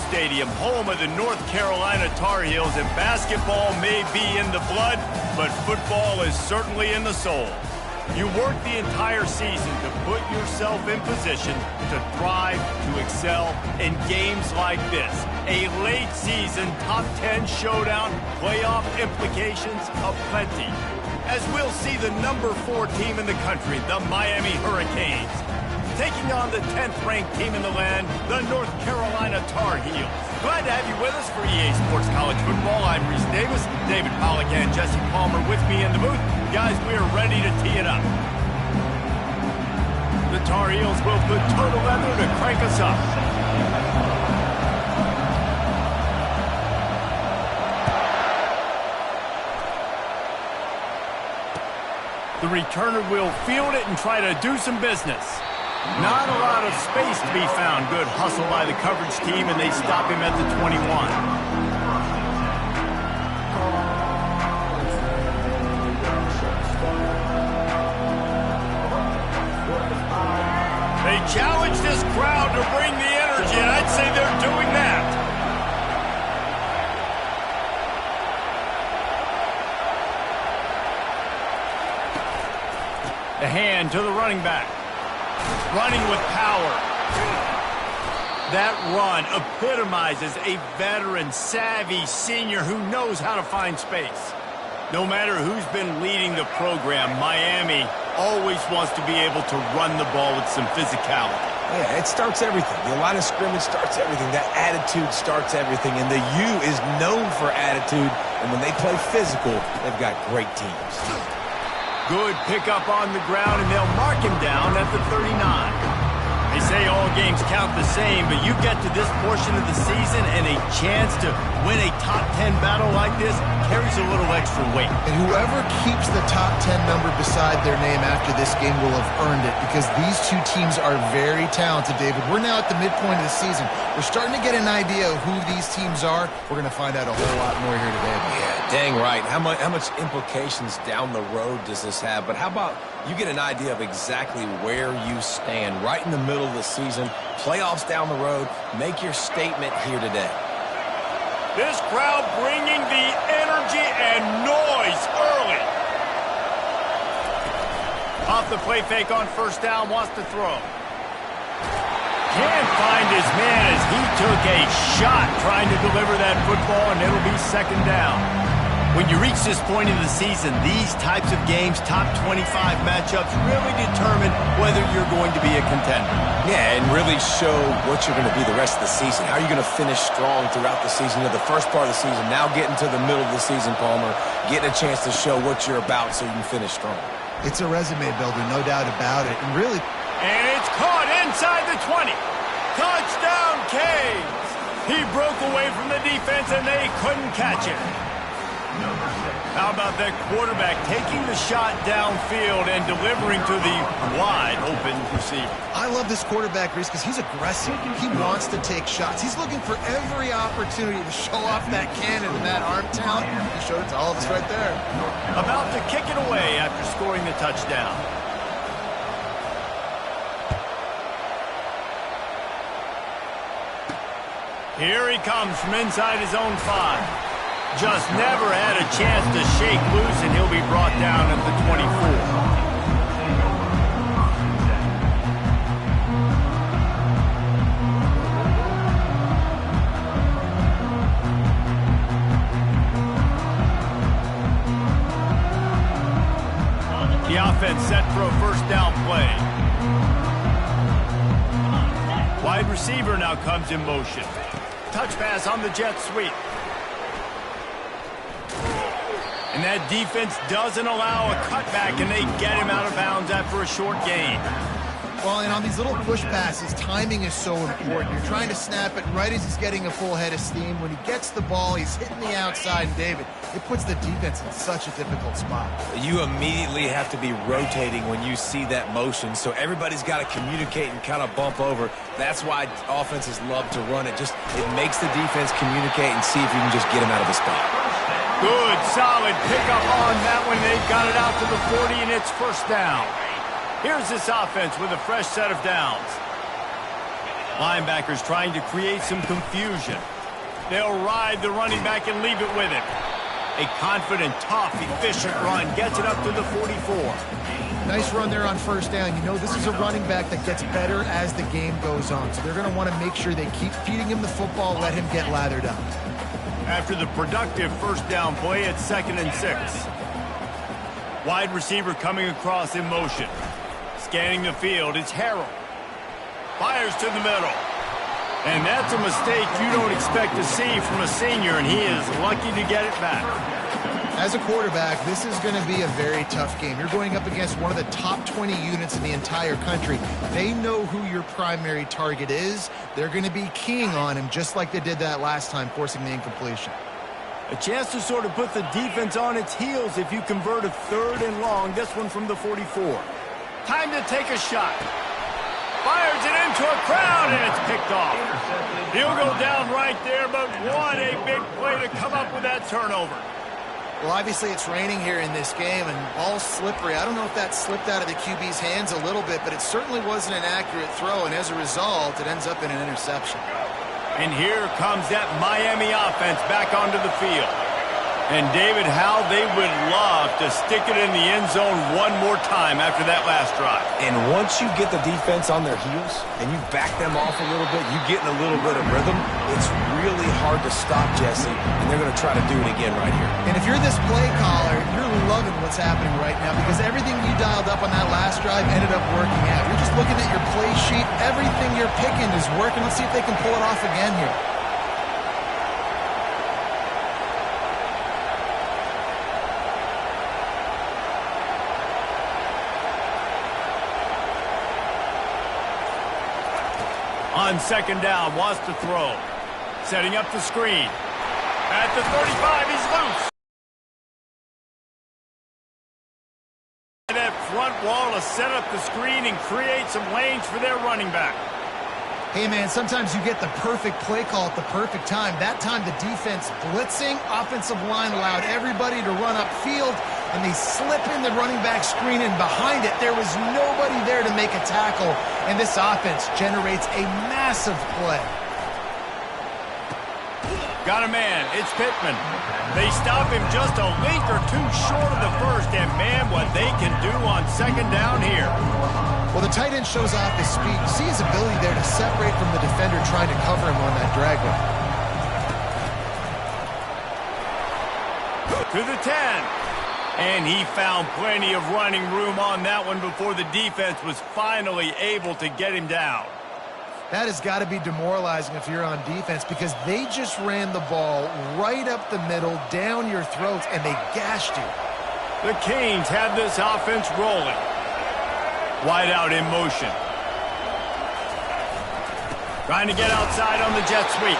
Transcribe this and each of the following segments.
Stadium, home of the North Carolina Tar Heels, and basketball may be in the blood, but football is certainly in the soul. You work the entire season to put yourself in position to thrive, to excel in games like this. A late season top 10 showdown, playoff implications aplenty. As we'll see the number 4 team in the country, the Miami Hurricanes, taking on the 10th-ranked team in the land, the North Carolina Tar Heels. Glad to have you with us for EA Sports College Football. I'm Reese Davis, David Pollack and Jesse Palmer with me in the booth. Guys, we are ready to tee it up. The Tar Heels will put total leather to crank us up. The returner will field it and try to do some business. Not a lot of space to be found. Good hustle by the coverage team, and they stop him at the 21. They challenge this crowd to bring the energy, and I'd say they're doing that. The hand to the running back. Running with power. That run epitomizes a veteran, savvy senior who knows how to find space. No matter who's been leading the program, Miami always wants to be able to run the ball with some physicality. Yeah, it starts everything. The line of scrimmage starts everything. That attitude starts everything. And the U is known for attitude. And when they play physical, they've got great teams. Good pickup on the ground, and they'll mark him down at the 39. They say all games count the same, but you get to this portion of the season and a chance to win a top 10 battle like this carries a little extra weight. And whoever keeps the top 10 number beside their name after this game will have earned it, because these two teams are very talented, David. We're now at the midpoint of the season. We're starting to get an idea of who these teams are. We're going to find out a whole lot more here today. Yeah, dang right. How much implications down the road does this have? But how about you get an idea of exactly where you stand right in the middle of the season, playoffs down the road, make your statement here today. This crowd bringing the energy and noise early. Off the play fake on first down, wants to throw. Can't find his man as he took a shot trying to deliver that football, and it'll be second down. When you reach this point in the season, these types of games, top 25 matchups, really determine whether you're going to be a contender. Yeah, and really show what you're going to be the rest of the season. How are you going to finish strong throughout the season, or the first part of the season, now getting to the middle of the season, Palmer, getting a chance to show what you're about so you can finish strong. It's a resume builder, no doubt about it. And really... And it's caught inside the 20. Touchdown, Canes! He broke away from the defense, and they couldn't catch it. How about that quarterback taking the shot downfield and delivering to the wide-open receiver? I love this quarterback, Reese, because he's aggressive. He wants to take shots. He's looking for every opportunity to show off that cannon and that arm talent. He showed it to all of us right there. About to kick it away after scoring the touchdown. Here he comes from inside his own 5. Just never had a chance to shake loose, and he'll be brought down at the 24. The offense set for a first down play. Wide receiver now comes in motion. Touch pass on the jet sweep. And that defense doesn't allow a cutback, and they get him out of bounds after a short gain. Well, and on these little push passes, timing is so important. You're trying to snap it right as he's getting a full head of steam. When he gets the ball, he's hitting the outside, and David, it puts the defense in such a difficult spot. You immediately have to be rotating when you see that motion, so everybody's got to communicate and kind of bump over. That's why offenses love to run it. It makes the defense communicate and see if you can just get him out of the spot. Good, solid pickup on that one. They've got it out to the 40, and it's first down. Here's this offense with a fresh set of downs. Linebackers trying to create some confusion. They'll ride the running back and leave it with him. A confident, tough, efficient run gets it up to the 44. Nice run there on first down. You know this is a running back that gets better as the game goes on. So they're going to want to make sure they keep feeding him the football, let him get lathered up. After the productive first down play, it's 2nd and 6. Wide receiver coming across in motion. Scanning the field, it's Harrell. Fires to the middle. And that's a mistake you don't expect to see from a senior, and he is lucky to get it back. As a quarterback, this is going to be a very tough game. You're going up against one of the top 20 units in the entire country. They know who your primary target is. They're going to be keying on him just like they did that last time, forcing the incompletion. A chance to sort of put the defense on its heels if you convert a 3rd and long, this one from the 44. Time to take a shot. Fires it into a crowd, and it's picked off. He'll go down right there, but what a big play to come up with that turnover. Well, obviously it's raining here in this game, and ball's slippery. I don't know if that slipped out of the QB's hands a little bit, but it certainly wasn't an accurate throw, and as a result, it ends up in an interception. And here comes that Miami offense back onto the field. And, David, how they would love to stick it in the end zone one more time after that last drive. And once you get the defense on their heels and you back them off a little bit, you get in a little bit of rhythm, it's really hard to stop, Jesse, and they're going to try to do it again right here. And if you're this play caller, you're loving what's happening right now because everything you dialed up on that last drive ended up working out. You're just looking at your play sheet. Everything you're picking is working. Let's see if they can pull it off again here. On 2nd down, wants to throw. Setting up the screen. At the 35, he's loose. That front wall to set up the screen and create some lanes for their running back. Hey, man, sometimes you get the perfect play call at the perfect time. That time the defense blitzing, offensive line allowed everybody to run upfield, and they slip in the running back screen, and behind it there was nobody there to make a tackle, and this offense generates a massive play. Got a man. It's Pittman. They stop him just a link or two short of the first, and man, what they can do on 2nd down here. Well, the tight end shows off his speed. You see his ability there to separate from the defender trying to cover him on that drag route. To the 10. And he found plenty of running room on that one before the defense was finally able to get him down. That has got to be demoralizing if you're on defense because they just ran the ball right up the middle, down your throats, and they gashed you. The Canes have this offense rolling. Wide out in motion. Trying to get outside on the jet sweep.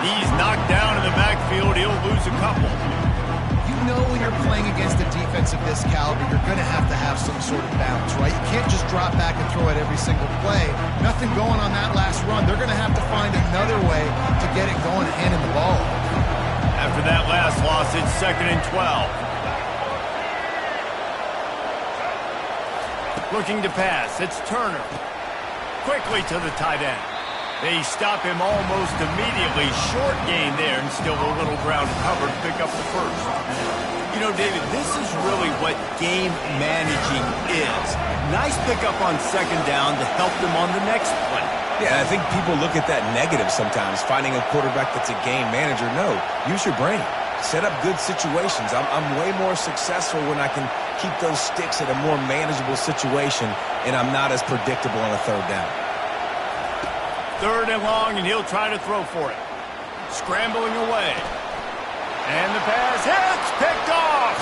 He's knocked down in the backfield. He'll lose a couple. You know when you're playing against a defense of this caliber, you're going to have some sort of balance, right? You can't just drop back and throw it every single play. Nothing going on that last run. They're going to have to find another way to get it going and handing the ball. After that last loss, it's 2nd and 12. Looking to pass. It's Turner. Quickly to the tight end. They stop him almost immediately. Short gain there and still a little ground covered to pick up the first. You know, David, this is really what game managing is. Nice pickup on 2nd down to help them on the next play. Yeah, I think people look at that negative sometimes, finding a quarterback that's a game manager. No, use your brain. Set up good situations. I'm way more successful when I can keep those sticks at a more manageable situation, and I'm not as predictable on a 3rd down. 3rd and long, and he'll try to throw for it. Scrambling away. And the pass hits, picked off.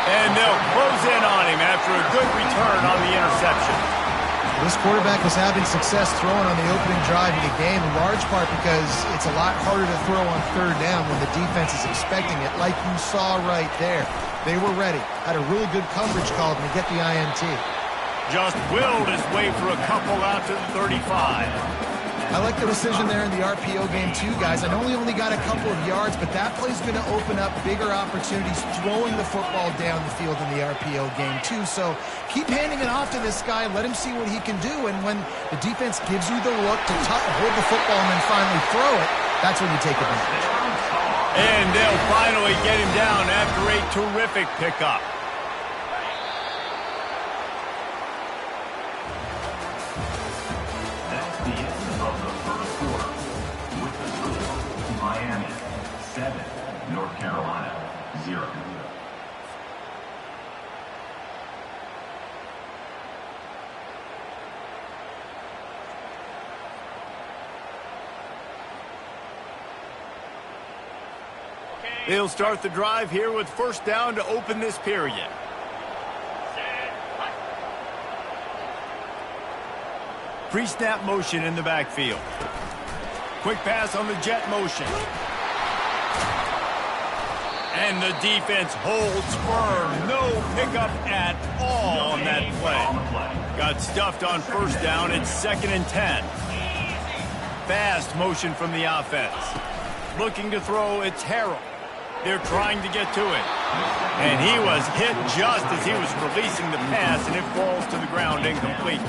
And they'll close in on him after a good return on the interception. This quarterback was having success throwing on the opening drive of the game, in large part because it's a lot harder to throw on 3rd down when the defense is expecting it, like you saw right there. They were ready, had a really good coverage call to get the INT. Just willed his way for a couple out to the 35. I like the decision there in the RPO game too, guys. I know he only got a couple of yards, but that play's going to open up bigger opportunities throwing the football down the field in the RPO game too. So keep handing it off to this guy. Let him see what he can do. And when the defense gives you the look to hold the football and then finally throw it, that's when you take advantage. And they'll finally get him down after a terrific pickup. Miami 7, North Carolina 0. They'll start the drive here with first down to open this period. Pre-snap motion in the backfield. Quick pass on the jet motion. And the defense holds firm. No pickup at all on that play. Got stuffed on first down. It's 2nd and 10. Fast motion from the offense. Looking to throw, it's Harrell. They're trying to get to it. And he was hit just as he was releasing the pass, and it falls to the ground incomplete.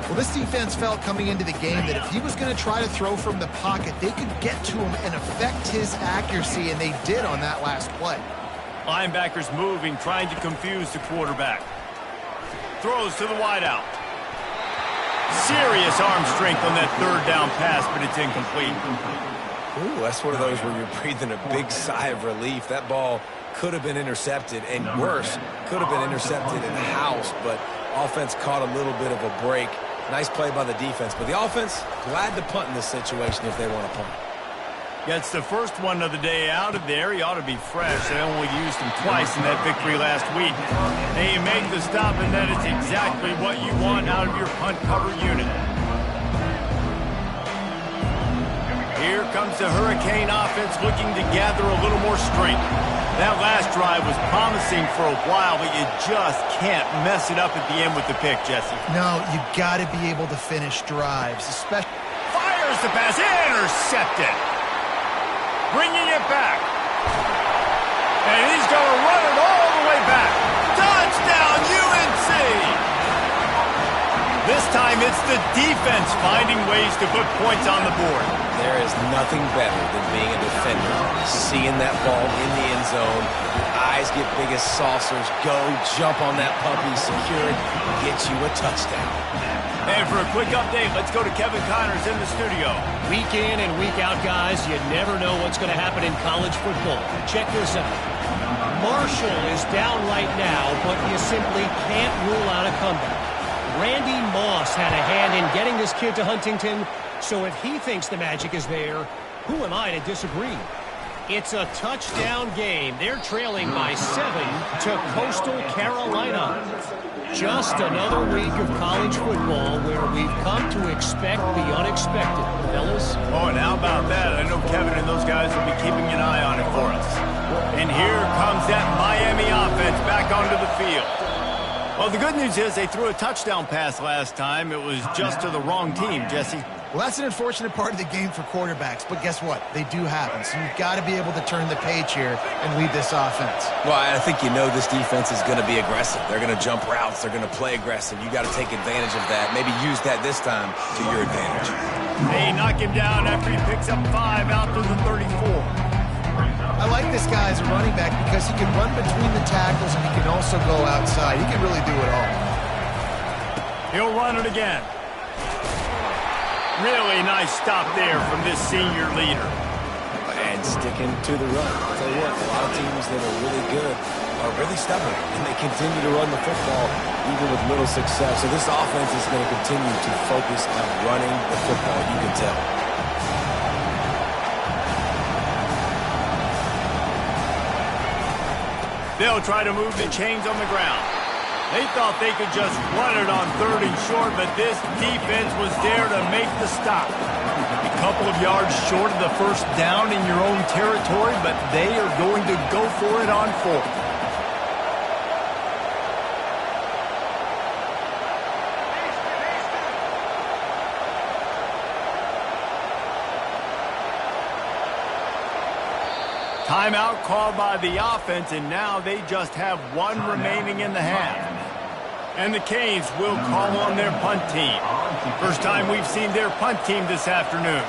Well, this defense felt coming into the game that if he was going to try to throw from the pocket, they could get to him and affect his accuracy, and they did on that last play. Linebackers moving, trying to confuse the quarterback. Throws to the wideout. Serious arm strength on that third down pass, but it's incomplete. Ooh, that's one of those where you're breathing a big sigh of relief. That ball could have been intercepted, and worse, could have been intercepted in the house, but offense caught a little bit of a break. Nice play by the defense, but the offense glad to punt in this situation if they want to punt. Gets the first one of the day out of there. He ought to be fresh. They only used him twice in that victory last week. They make the stop, and that is exactly what you want out of your punt cover unit. Here comes the Hurricane offense looking to gather a little more strength. That last drive was promising for a while, but you just can't mess it up at the end with the pick, Jesse. No, you got to be able to finish drives, especially. Fires the pass, intercepted. Bringing it back. And he's going to run it all the way back. Touchdown, UNC! This time it's the defense finding ways to put points on the board. There is nothing better than being a defender, seeing that ball in the end zone, your eyes get big as saucers, go, jump on that puppy, secure it, get you a touchdown. And for a quick update, let's go to Kevin Connors in the studio. Week in and week out, guys, you never know what's going to happen in college football. Check this out. Marshall is down right now, but you simply can't rule out a comeback. Randy Moss had a hand in getting this kid to Huntington, so if he thinks the magic is there, who am I to disagree? It's a touchdown game. They're trailing by 7 to Coastal Carolina. Just another week of college football where we've come to expect the unexpected, fellas. Oh, and how about that? I know Kevin and those guys will be keeping an eye on it for us. And here comes that Miami offense back onto the field. Well, the good news is they threw a touchdown pass last time. It was just to the wrong team, Jesse. Well, that's an unfortunate part of the game for quarterbacks, but guess what? They do happen, so you've got to be able to turn the page here and lead this offense. Well, I think you know this defense is going to be aggressive. They're going to jump routes. They're going to play aggressive. You got to take advantage of that. Maybe use that this time to your advantage. They knock him down after he picks up 5 out to the 34. I like this guy as a running back because he can run between the tackles and he can also go outside. He can really do it all. He'll run it again. Really nice stop there from this senior leader. And sticking to the run. I'll tell you what, a lot of teams that are really good are really stubborn, and they continue to run the football even with little success. So this offense is going to continue to focus on running the football, you can tell. They'll try to move the chains on the ground. They thought they could just run it on 3rd and short, but this defense was there to make the stop. A couple of yards short of the first down in your own territory, but they are going to go for it on 4th. Timeout called by the offense, and now they just have one remaining in the half. And the Canes will call on their punt team. First time we've seen their punt team this afternoon.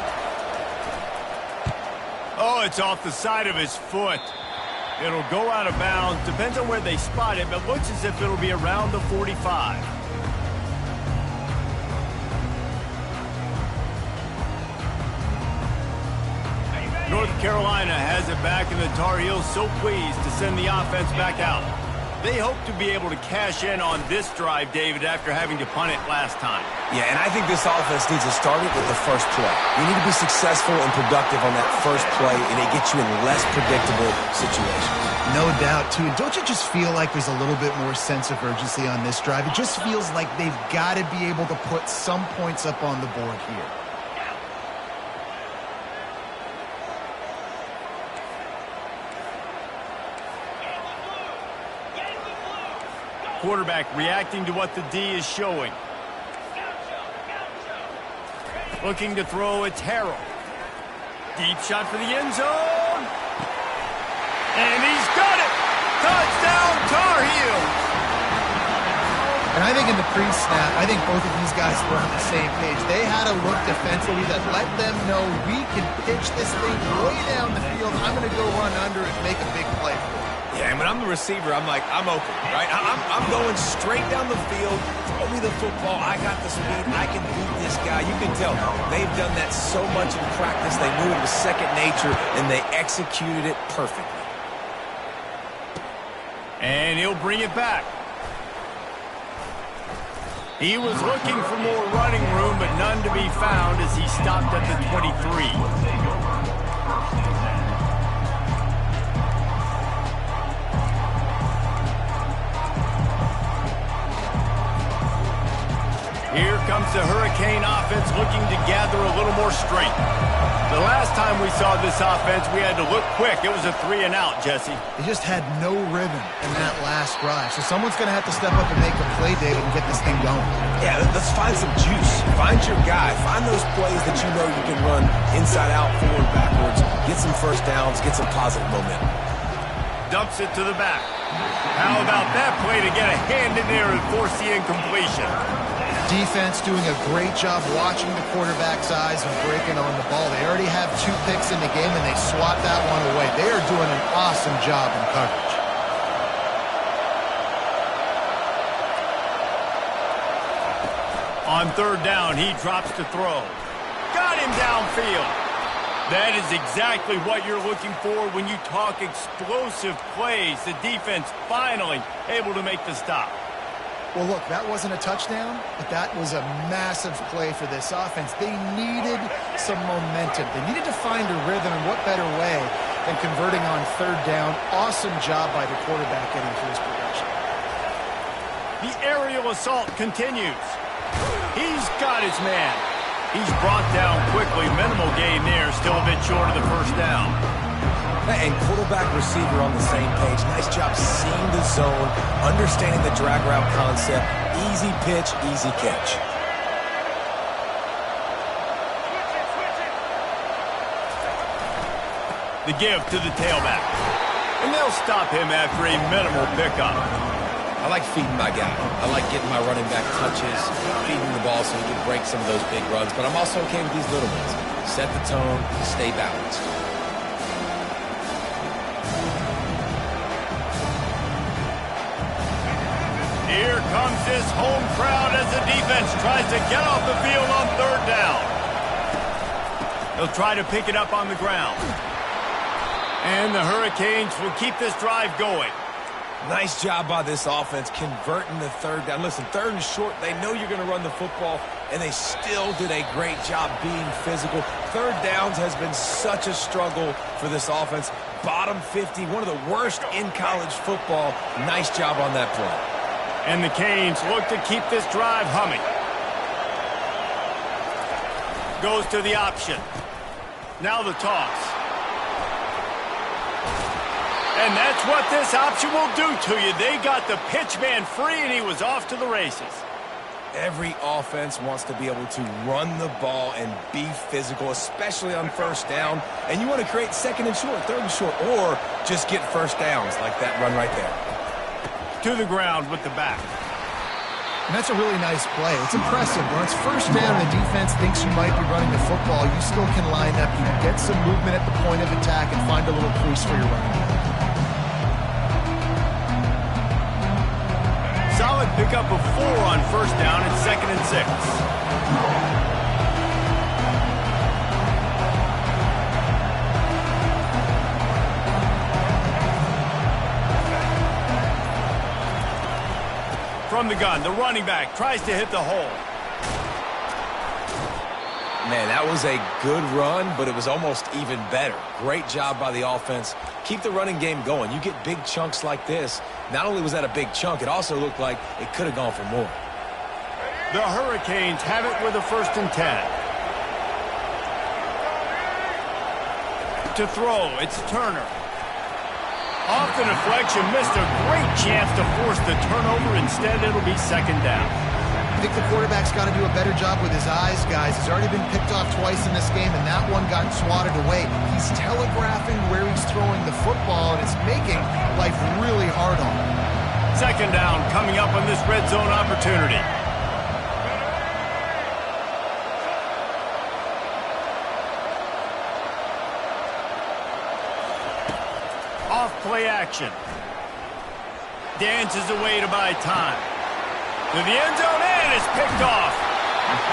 Oh, it's off the side of his foot. It'll go out of bounds. Depends on where they spot it, but looks as if it'll be around the 45. North Carolina has it back, and the Tar Heels so pleased to send the offense back out. They hope to be able to cash in on this drive, David, after having to punt it last time. Yeah, and I think this offense needs to start it with the first play. You need to be successful and productive on that first play, and it gets you in less predictable situations. No doubt, too. Don't you just feel like there's a little bit more sense of urgency on this drive? It just feels like they've got to be able to put some points up on the board here. Quarterback reacting to what the D is showing. Looking to throw, it's Harrell. Deep shot for the end zone. And he's got it! Touchdown, Tar Heels! And I think in the pre-snap, I think both of these guys were on the same page. They had a look defensively that let them know we can pitch this thing way down the field. I'm going to go run under and make a big play for it. Yeah, and when I'm the receiver, I'm like, I'm open, right? I'm going straight down the field. Throw me the football. I got the speed. I can beat this guy. You can tell they've done that so much in practice. They knew it was second nature, and they executed it perfectly. And he'll bring it back. He was looking for more running room, but none to be found as he stopped at the 23. Here comes the Hurricane offense looking to gather a little more strength. The last time we saw this offense, we had to look quick. It was a 3-and-out, Jesse. They just had no rhythm in that last drive. So someone's going to have to step up and make a play, David, and get this thing going. Yeah, let's find some juice. Find your guy. Find those plays that you know you can run inside out, forward, backwards. Get some first downs. Get some positive momentum. Dumps it to the back. How about that play to get a hand in there and force the incompletion? Defense doing a great job watching the quarterback's eyes and breaking on the ball. They already have 2 picks in the game, and they swat that one away. They are doing an awesome job in coverage. On third down, he drops to throw. Got him downfield. That is exactly what you're looking for when you talk explosive plays. The defense finally able to make the stop. Well, look, that wasn't a touchdown, but that was a massive play for this offense. They needed some momentum. They needed to find a rhythm, and what better way than converting on third down. Awesome job by the quarterback getting to his progression. The aerial assault continues. He's got his man. He's brought down quickly. Minimal gain there, still a bit short of the first down. And quarterback, receiver on the same page. Nice job seeing the zone, understanding the drag route concept. Easy pitch, easy catch. The give to the tailback. And they'll stop him after a minimal pickup. I like feeding my guy. I like getting my running back touches, feeding the ball so he can break some of those big runs. But I'm also okay with these little ones. Set the tone, stay balanced. Here comes this home crowd as the defense tries to get off the field on third down. They'll try to pick it up on the ground. And the Hurricanes will keep this drive going. Nice job by this offense converting the third down. Listen, third and short, they know you're going to run the football, and they still did a great job being physical. Third downs has been such a struggle for this offense. Bottom 50, one of the worst in college football. Nice job on that play. And the Canes look to keep this drive humming. Goes to the option. Now the toss. And that's what this option will do to you. They got the pitch man free, and he was off to the races. Every offense wants to be able to run the ball and be physical, especially on first down. And you want to create second and short, third and short, or just get first downs like that run right there. To the ground with the back. And that's a really nice play. It's impressive. When it's first down and the defense thinks you might be running the football, you still can line up. You can get some movement at the point of attack and find a little crease for your running back. Solid pickup of 4 on first down and 2nd and 6. From the gun, the running back tries to hit the hole. Man, that was a good run, but it was almost even better. Great job by the offense. Keep the running game going. You get big chunks like this. Not only was that a big chunk, it also looked like it could have gone for more. The Hurricanes have it with a 1st and 10. To throw, it's Turner. Off the deflection, missed a great chance to force the turnover. Instead, it'll be 2nd down. I think the quarterback's got to do a better job with his eyes, guys. He's already been picked off twice in this game, and that one got swatted away. He's telegraphing where he's throwing the football, and it's making life really hard on him. 2nd down coming up on this red zone opportunity. Off play action. Dances away to buy time. To the end zone, and it's picked off.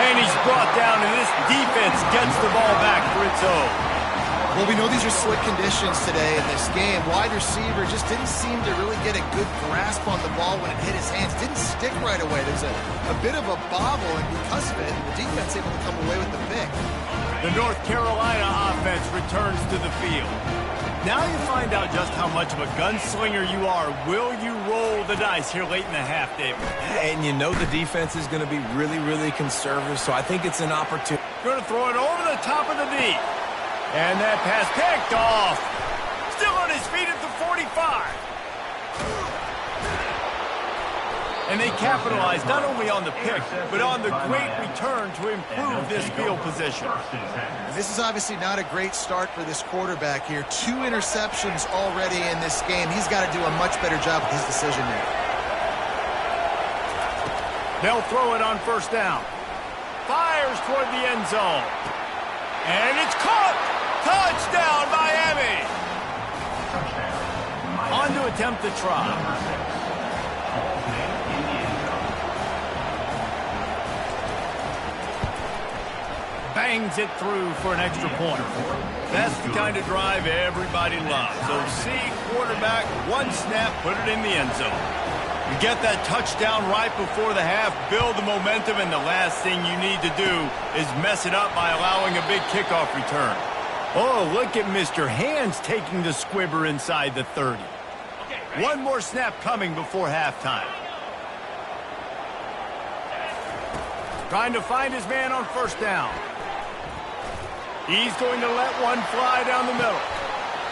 And he's brought down, and this defense gets the ball back for its own. Well, we know these are slick conditions today in this game. Wide receiver just didn't seem to really get a good grasp on the ball when it hit his hands. Didn't stick right away. There's a bit of a bobble, and because of it, the defense able to come away with the pick. The North Carolina offense returns to the field. Now you find out just how much of a gunslinger you are. Will you roll the dice here late in the half, David? And you know the defense is going to be really, really conservative, so I think it's an opportunity. Going to throw it over the top of the knee. And that pass picked off. Still on his feet at the 45. And they capitalized not only on the pick, but on the great return to improve this field position. This is obviously not a great start for this quarterback here. 2 interceptions already in this game. He's got to do a much better job with his decision making. They'll throw it on 1st down. Fires toward the end zone. And it's caught! Touchdown, Miami! On to attempt the try. Bangs it through for an extra point. That's the kind of drive everybody loves. So see quarterback, 1 snap, put it in the end zone. You get that touchdown right before the half, build the momentum, and the last thing you need to do is mess it up by allowing a big kickoff return. Oh, look at Mr. Hands taking the squibber inside the 30. 1 more snap coming before halftime. Trying to find his man on 1st down. He's going to let one fly down the middle.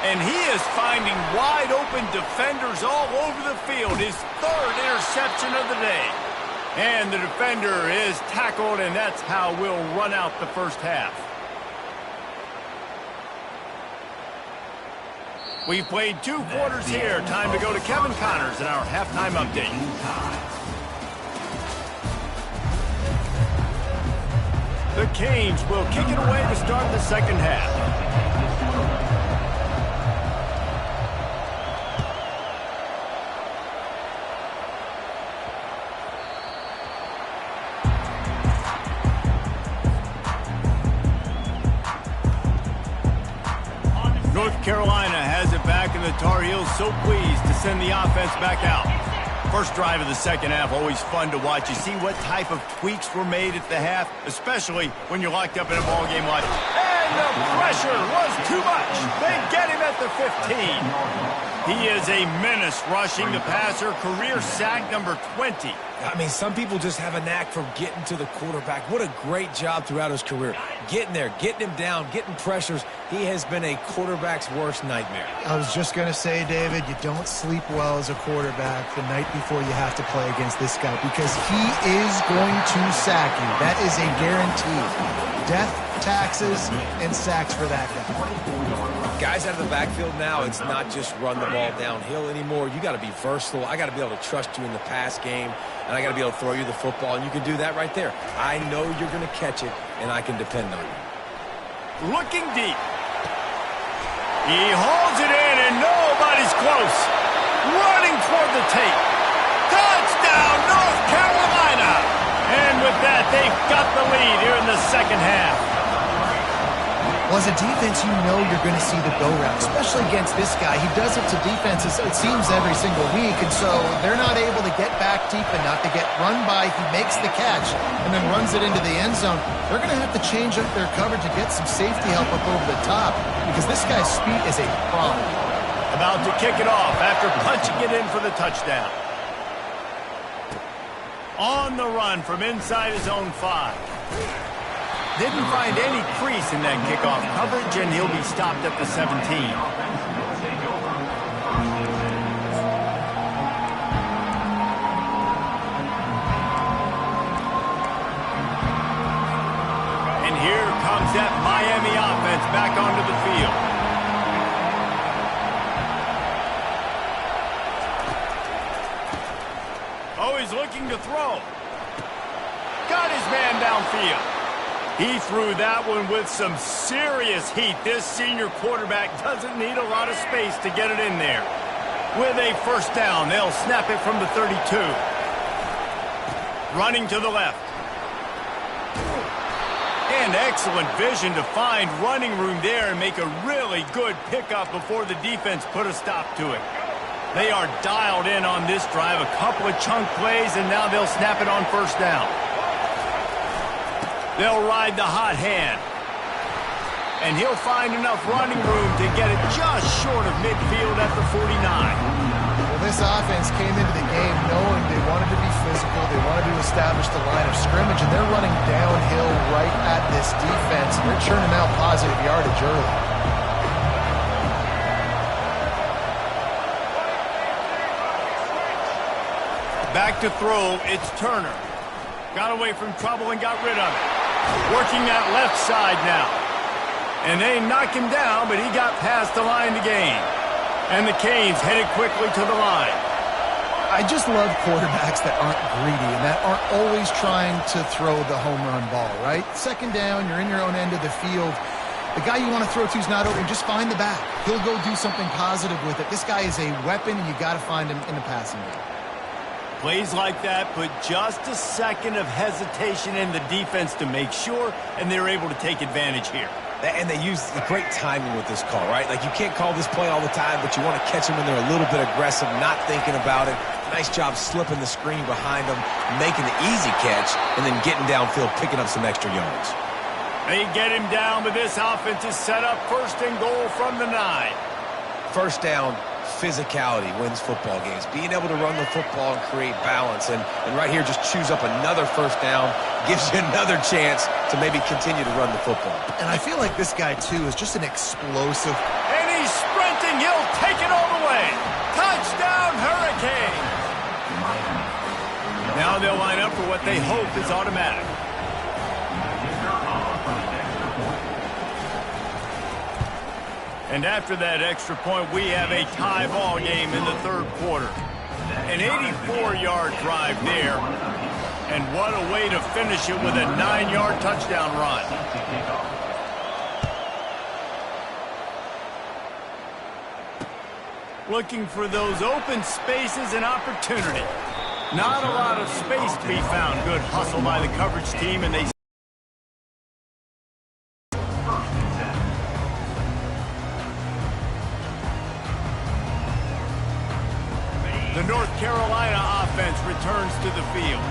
And he is finding wide open defenders all over the field. His 3rd interception of the day. And the defender is tackled, and that's how we'll run out the first half. We've played 2 quarters here. Time to go to Kevin Connors in our halftime update. The Canes will kick it away to start the 2nd half. North Carolina has it back, and the Tar Heels so pleased to send the offense back out. First drive of the 2nd half, always fun to watch. You see what type of tweaks were made at the half, especially when you're locked up in a ball game like that. And the pressure was too much. They get him at at the 15. He is a menace rushing the passer, career sack number 20. I mean, some people just have a knack for getting to the quarterback. What a great job throughout his career. Getting there, getting him down, getting pressures. He has been a quarterback's worst nightmare. I was just going to say, David, you don't sleep well as a quarterback the night before you have to play against this guy because he is going to sack you. That is a guarantee. Death, taxes, and sacks for that guy. Guys out of the backfield now, it's not just run the ball downhill anymore. You got to be versatile. I got to be able to trust you in the pass game, and I got to be able to throw you the football, and you can do that right there. I know you're going to catch it, and I can depend on you. Looking deep. He hauls it in, and nobody's close. Running toward the tape. Touchdown, North Carolina! And with that, they've got the lead here in the second half. Well, as a defense, you know you're going to see the go route, especially against this guy. He does it to defenses, it seems, every single week, and so they're not able to get back deep enough to get run by. He makes the catch and then runs it into the end zone. They're going to have to change up their coverage to get some safety help up over the top because this guy's speed is a problem. About to kick it off after punching it in for the touchdown. On the run from inside his own 5. Didn't find any crease in that kickoff coverage, and he'll be stopped at the 17. And here comes that Miami offense back onto the field. Oh, he's looking to throw. Got his man downfield. He threw that one with some serious heat. This senior quarterback doesn't need a lot of space to get it in there. With a first down, they'll snap it from the 32. Running to the left. And excellent vision to find running room there and make a really good pickup before the defense put a stop to it. They are dialed in on this drive. A couple of chunk plays, and now they'll snap it on first down. They'll ride the hot hand. And he'll find enough running room to get it just short of midfield at the 49. Well, this offense came into the game knowing they wanted to be physical. They wanted to establish the line of scrimmage, and they're running downhill right at this defense. And they're churning out positive yardage early. Back to throw, it's Turner. Got away from trouble and got rid of it. Working that left side now. And they knocked him down, but he got past the line to gain. And the Canes headed quickly to the line. I just love quarterbacks that aren't greedy and that aren't always trying to throw the home run ball, right? Second down, you're in your own end of the field. The guy you want to throw to is not open. Just find the back. He'll go do something positive with it. This guy is a weapon, and you got to find him in the passing game. Plays like that put just a second of hesitation in the defense to make sure, and they're able to take advantage here. And they use great timing with this call, right? Like, you can't call this play all the time, but you want to catch them when they're a little bit aggressive, not thinking about it. Nice job slipping the screen behind them, making the easy catch, and then getting downfield, picking up some extra yards. They get him down, but this offense is set up first and goal from the 9. First down, physicality wins football games. Being able to run the football and create balance. And right here, just choose up another first down, gives you another chance to maybe continue to run the football. And I feel like this guy, too, is just an explosive. And he's sprinting. He'll take it all the way. Touchdown, Hurricane. Now they'll line up for what they hope is automatic. And after that extra point, we have a tie ball game in the third quarter. An 84-yard drive there. And what a way to finish it with a 9-yard touchdown run. Looking for those open spaces and opportunity. Not a lot of space to be found. Good hustle by the coverage team, and they the North Carolina offense returns to the field.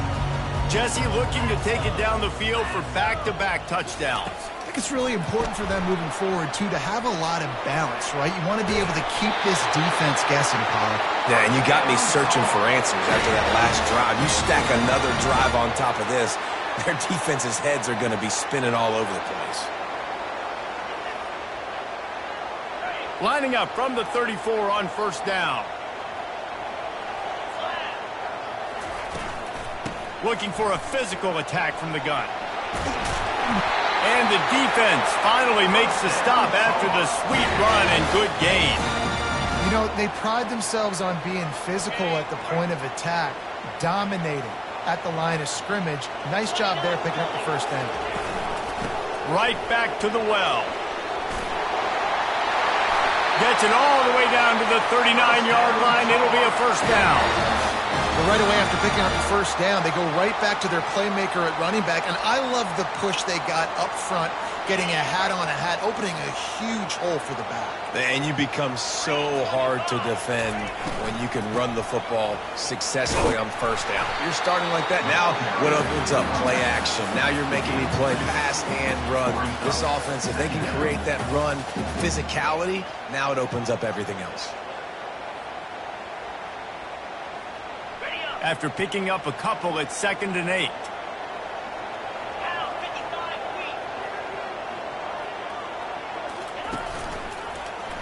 Jesse looking to take it down the field for back-to-back touchdowns. think it's really important for them moving forward, too, to have a lot of balance, right? You want to be able to keep this defense guessing, Pollard. Yeah, and you got me searching for answers after that last drive. You stack another drive on top of this, their defense's heads are going to be spinning all over the place. Lining up from the 34 on first down. Looking for a physical attack from the gun. And the defense finally makes the stop after the sweet run and good gain. You know, they pride themselves on being physical at the point of attack, dominating at the line of scrimmage. Nice job there picking up the first down. Right back to the well. Gets it all the way down to the 39-yard line. It'll be a first down. But right away after picking up the first down, they go right back to their playmaker at running back. And I love the push they got up front, getting a hat on a hat, opening a huge hole for the back. And you become so hard to defend when you can run the football successfully on first down. You're starting like that. Now what opens up? Play action. Now you're making me play pass and run. This offense, if they can create that run physicality, now it opens up everything else. After picking up a couple at 2nd and 8.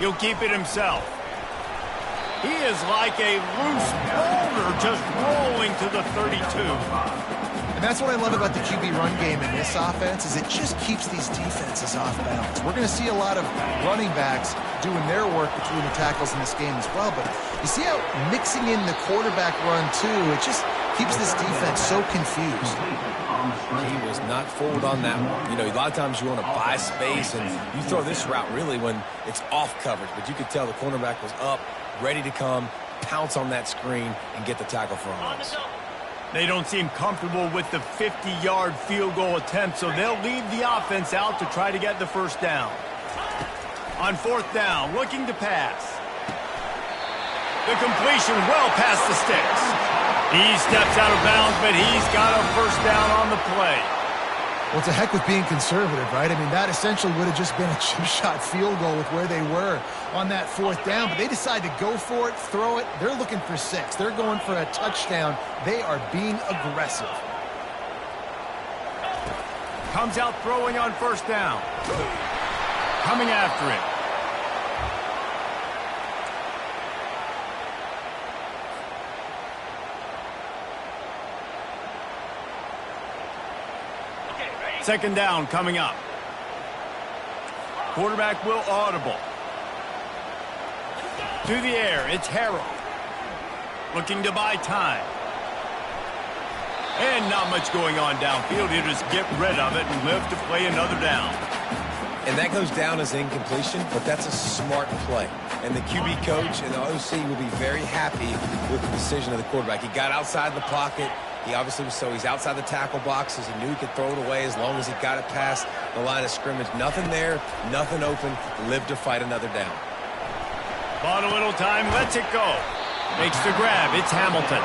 He'll keep it himself. He is like a loose boulder just rolling to the 32. And that's what I love about the QB run game in this offense is it just keeps these defenses off balance. We're going to see a lot of running backs doing their work between the tackles in this game as well. But you see how mixing in the quarterback run, too, it just keeps this defense so confused. He was not fooled on that one. You know, a lot of times you want to buy space, and you throw this route really when it's off coverage. But you could tell the cornerback was up, ready to come, pounce on that screen, and get the tackle for a loss. They don't seem comfortable with the 50-yard field goal attempt, so they'll leave the offense out to try to get the first down. On 4th down, looking to pass. The completion well past the sticks. He steps out of bounds, but he's got a first down on the play. Well, it's a heck with being conservative, right? I mean, that essentially would have just been a chip-shot field goal with where they were on that 4th down. But they decide to go for it, throw it. They're looking for 6. They're going for a touchdown. They are being aggressive. Comes out throwing on first down. Coming after it. Second down coming up. Quarterback will audible. To the air, it's Harrell. Looking to buy time. And not much going on downfield. He'll just get rid of it and live to play another down. And that goes down as incompletion, but that's a smart play. And the QB coach and the OC will be very happy with the decision of the quarterback. He got outside the pocket. He obviously was he's outside the tackle boxes. He knew he could throw it away as long as he got it past the line of scrimmage. Nothing there, nothing open. Live to fight another down. Bought a little time, lets it go. Makes the grab, it's Hamilton.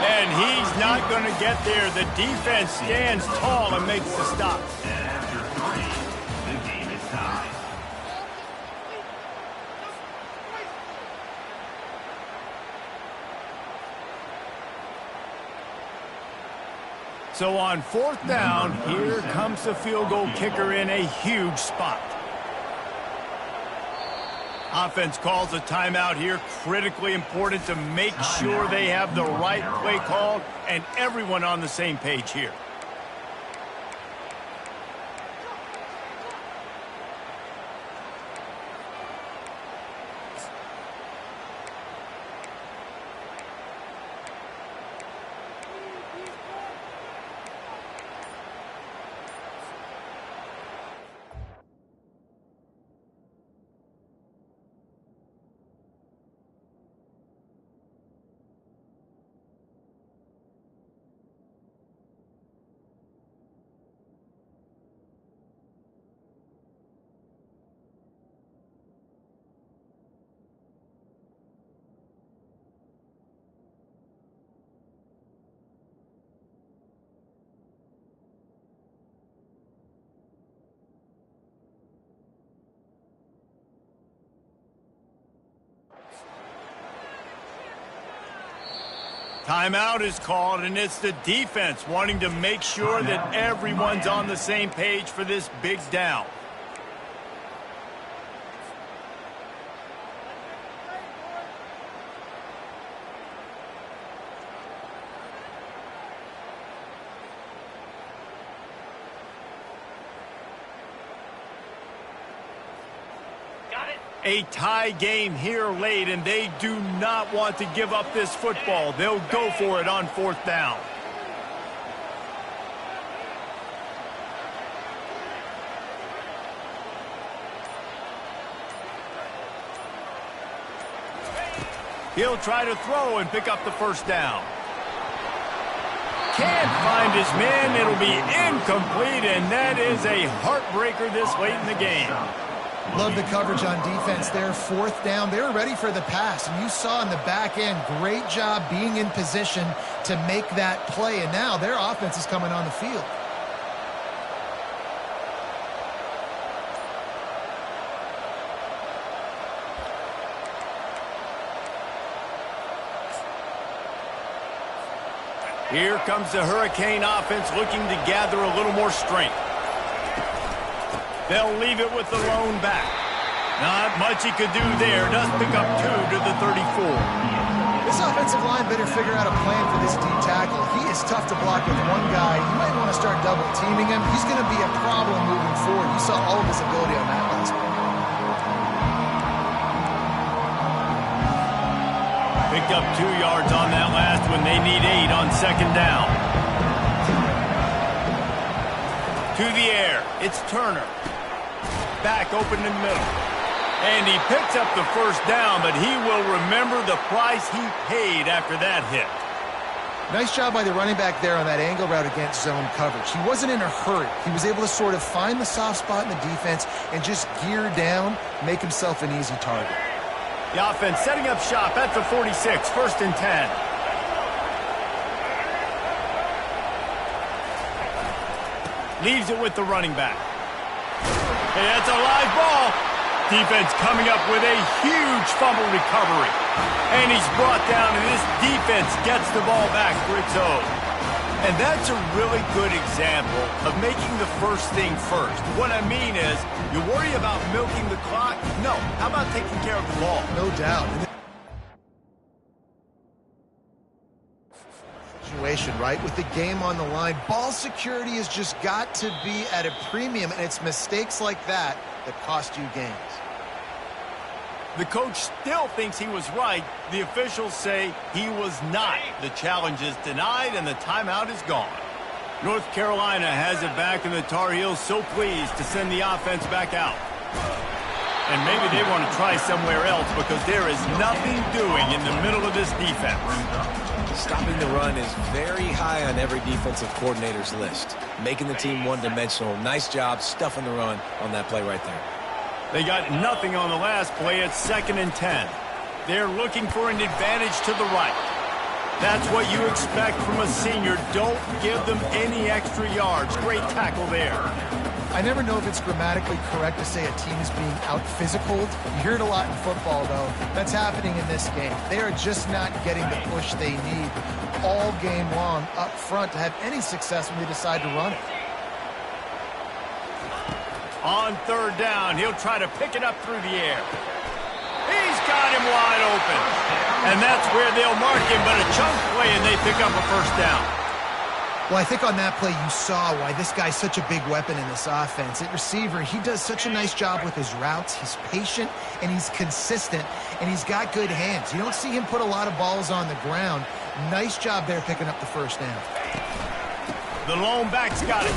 And he's not going to get there. The defense stands tall and makes the stop. And after 3, the game is tied. So on 4th down, here comes the field goal kicker in a huge spot. Offense calls a timeout here. Critically important to make sure they have the right play called and everyone on the same page here. Timeout is called, and it's the defense wanting to make sure that everyone's on the same page for this big down. A tie game here late, and they do not want to give up this football. They'll go for it on 4th down. He'll try to throw and pick up the 1st down. Can't find his man. It'll be incomplete, and that is a heartbreaker this late in the game. Love the coverage on defense there. 4th down. They were ready for the pass, and you saw in the back end, great job being in position to make that play, and now their offense is coming on the field. Here comes the Hurricane offense looking to gather a little more strength. They'll leave it with the lone back. Not much he could do there. Does pick up 2 to the 34. This offensive line better figure out a plan for this D tackle. He is tough to block with one guy. You might want to start double teaming him. He's going to be a problem moving forward. You saw all of his ability on that last play. Picked up 2 yards on that last one. They need 8 on 2nd down. To the air. It's Turner. Back open in the middle. And he picks up the 1st down, but he will remember the price he paid after that hit. Nice job by the running back there on that angle route against zone coverage. He wasn't in a hurry. He was able to sort of find the soft spot in the defense and just gear down, make himself an easy target. The offense setting up shop at the 46, 1st and 10. Leaves it with the running back. Hey, that's a live ball. Defense coming up with a huge fumble recovery. And he's brought down, and this defense gets the ball back for its own. And that's a really good example of making the first thing first. What I mean is, you worry about milking the clock? No. How about taking care of the ball? No doubt. Situation, right? With the game on the line, ball security has just got to be at a premium, and it's mistakes like that that cost you games. The coach still thinks he was right. The officials say he was not. The challenge is denied, and the timeout is gone. North Carolina has it back, and the Tar Heels so pleased to send the offense back out. And maybe they want to try somewhere else because there is nothing doing in the middle of this defense. Stopping the run is very high on every defensive coordinator's list. Making the team one-dimensional. Nice job stuffing the run on that play right there. They got nothing on the last play. It's 2nd and 10. They're looking for an advantage to the right. That's what you expect from a senior. Don't give them any extra yards. Great tackle there. I never know if it's grammatically correct to say a team is being out-physicaled. You hear it a lot in football, though. That's happening in this game. They are just not getting the push they need all game long up front to have any success when they decide to run it. On 3rd down, he'll try to pick it up through the air. He's got him wide open. And that's where they'll mark him, but a chunk play, and they pick up a 1st down. Well, I think on that play you saw why this guy's such a big weapon in this offense. At receiver, he does such a nice job with his routes. He's patient, and he's consistent, and he's got good hands. You don't see him put a lot of balls on the ground. Nice job there picking up the 1st down. The lone back's got it.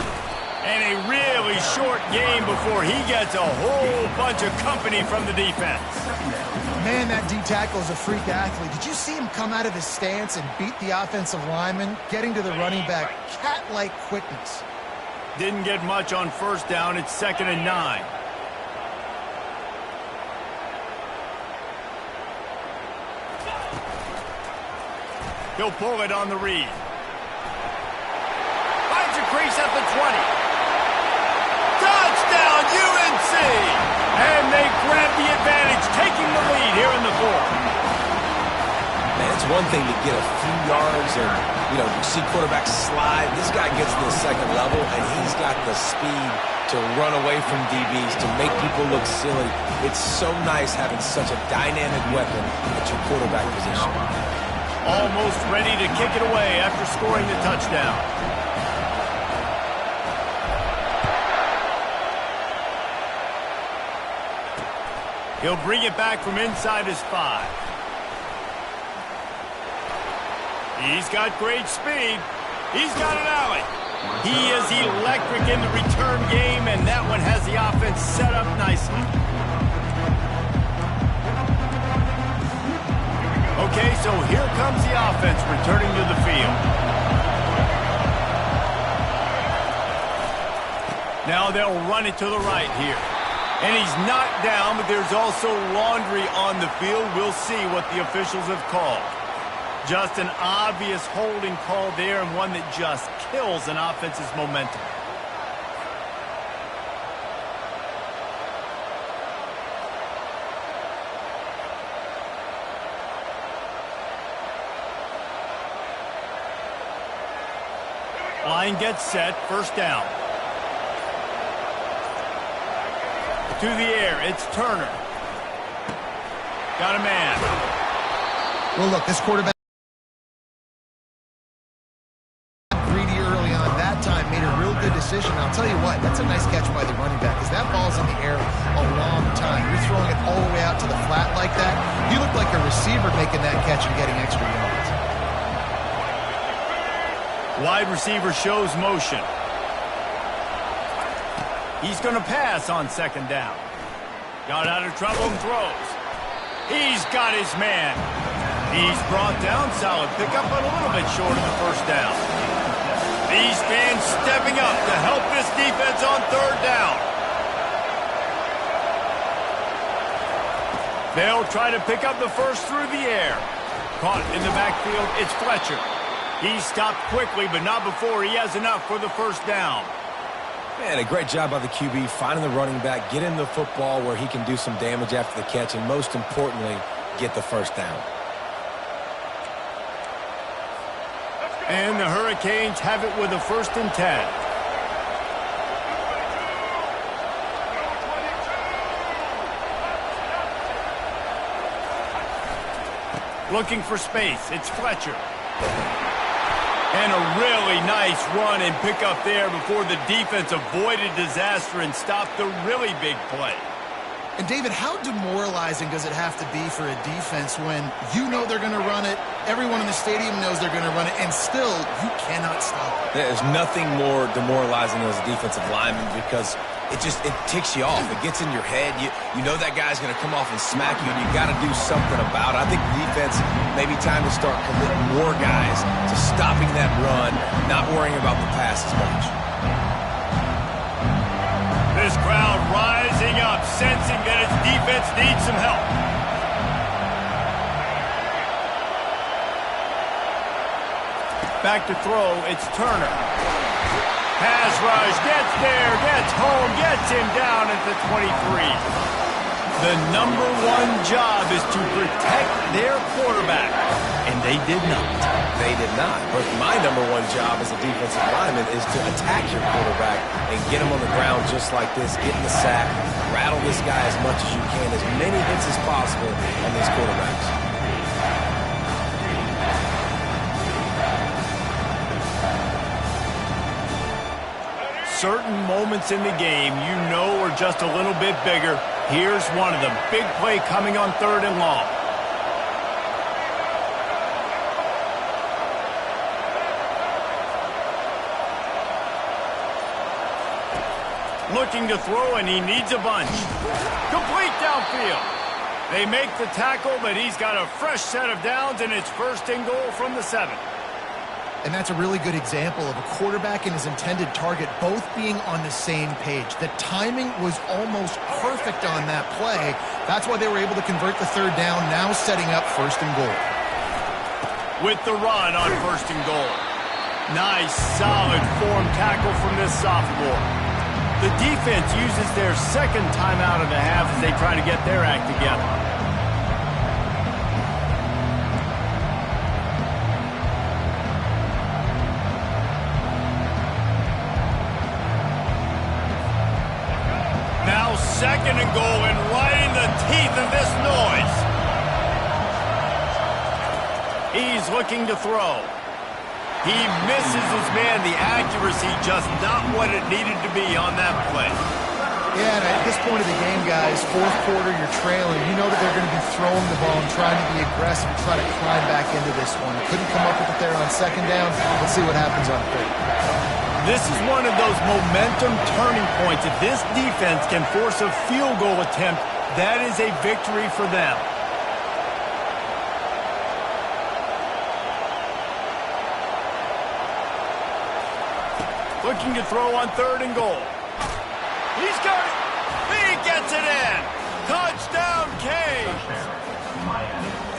And a really short game before he gets a whole bunch of company from the defense. Man, that D-tackle is a freak athlete. Did you see him come out of his stance and beat the offensive lineman, getting to the running back? Cat-like quickness. Didn't get much on 1st down. It's 2nd and 9. He'll pull it on the read. Finds a crease at the 20. Touchdown, UNC! And they grab the advantage, taking the lead here in the 4th. Man, It's one thing to get a few yards and, you see quarterbacks slide. This guy gets to the second level, and he's got the speed to run away from DBs, to make people look silly. It's so nice having such a dynamic weapon at your quarterback position. Almost ready to kick it away after scoring the touchdown. He'll bring it back from inside his 5. He's got great speed. He's got an alley. He is electric in the return game, and that one has the offense set up nicely. Okay, so here comes the offense returning to the field. Now they'll run it to the right here. And he's knocked down, but there's also laundry on the field. We'll see what the officials have called. Just an obvious holding call there, and one that just kills an offense's momentum. Line gets set, first down. To the air, it's Turner. Got a man. Well, look, this quarterback greedy early on. That time made a real good decision. I'll tell you what, that's a nice catch by the running back, because that ball's in the air a long time. You're throwing it all the way out to the flat like that. You look like a receiver making that catch and getting extra yards. Wide receiver shows motion. He's going to pass on second down. Got out of trouble and throws. He's got his man. He's brought down, solid pickup, but a little bit short of the first down. These fans stepping up to help this defense on third down. They'll try to pick up the first through the air. Caught in the backfield, it's Fletcher. He stopped quickly, but not before he has enough for the first down. Man, a great job by the QB, finding the running back, get him the football where he can do some damage after the catch, and most importantly, get the first down. And the Hurricanes have it with a 1st and 10. Looking for space, it's Fletcher. And a really nice run and pickup there before the defense avoided disaster and stopped the really big play. And, David, how demoralizing does it have to be for a defense when you know they're going to run it, everyone in the stadium knows they're going to run it, and still you cannot stop it? There's nothing more demoralizing as a defensive lineman, because it ticks you off. It gets in your head. You know that guy's going to come off and smack you, and you got to do something about it. I think the defense maybe time to start committing more guys to stopping that run, not worrying about the pass as much. This crowd rising up, sensing that its defense needs some help. Back to throw, it's Turner. Pass rush, gets there, gets home, gets him down at the 23. The number one job is to protect their quarterback, and they did not. They did not. But my number one job as a defensive lineman is to attack your quarterback and get him on the ground just like this, get in the sack, rattle this guy as much as you can, as many hits as possible on these quarterbacks. Certain moments in the game you know are just a little bit bigger. Here's one of them. Big play coming on 3rd and long. Looking to throw, and he needs a bunch. Complete downfield. They make the tackle, but he's got a fresh set of downs, and it's 1st and goal from the 7. And that's a really good example of a quarterback and his intended target both being on the same page. The timing was almost perfect on that play. That's why they were able to convert the 3rd down, now setting up 1st and goal. With the run on 1st and goal. Nice, solid form tackle from this sophomore. The defense uses their 2nd timeout of the half as they try to get their act together. looking to throw. He misses his man. The accuracy just not what it needed to be on that play. Yeah, and at this point of the game, guys, fourth quarter, you're trailing. You know that they're going to be throwing the ball and trying to be aggressive and try to climb back into this one. Couldn't come up with it there on second down. Let's see what happens on third. This is one of those momentum turning points. If this defense can force a field goal attempt, that is a victory for them. Looking to throw on third and goal. He's got it. He gets it in. Touchdown, Canes.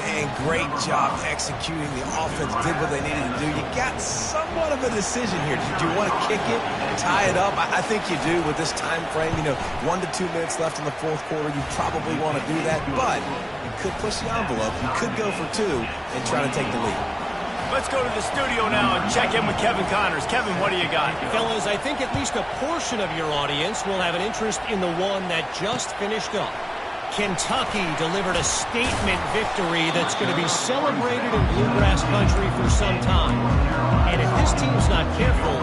And great job executing. The offense did what they needed to do. You got somewhat of a decision here. Do you want to kick it, tie it up? I think you do with this time frame. 1 to 2 minutes left in the fourth quarter. You probably want to do that, but you could push the envelope. You could go for 2 and try to take the lead. Let's go to the studio now and check in with Kevin Connors. Kevin, what do you got? Fellas, I think at least a portion of your audience will have an interest in the one that just finished up. Kentucky delivered a statement victory that's going to be celebrated in Bluegrass country for some time. And if this team's not careful,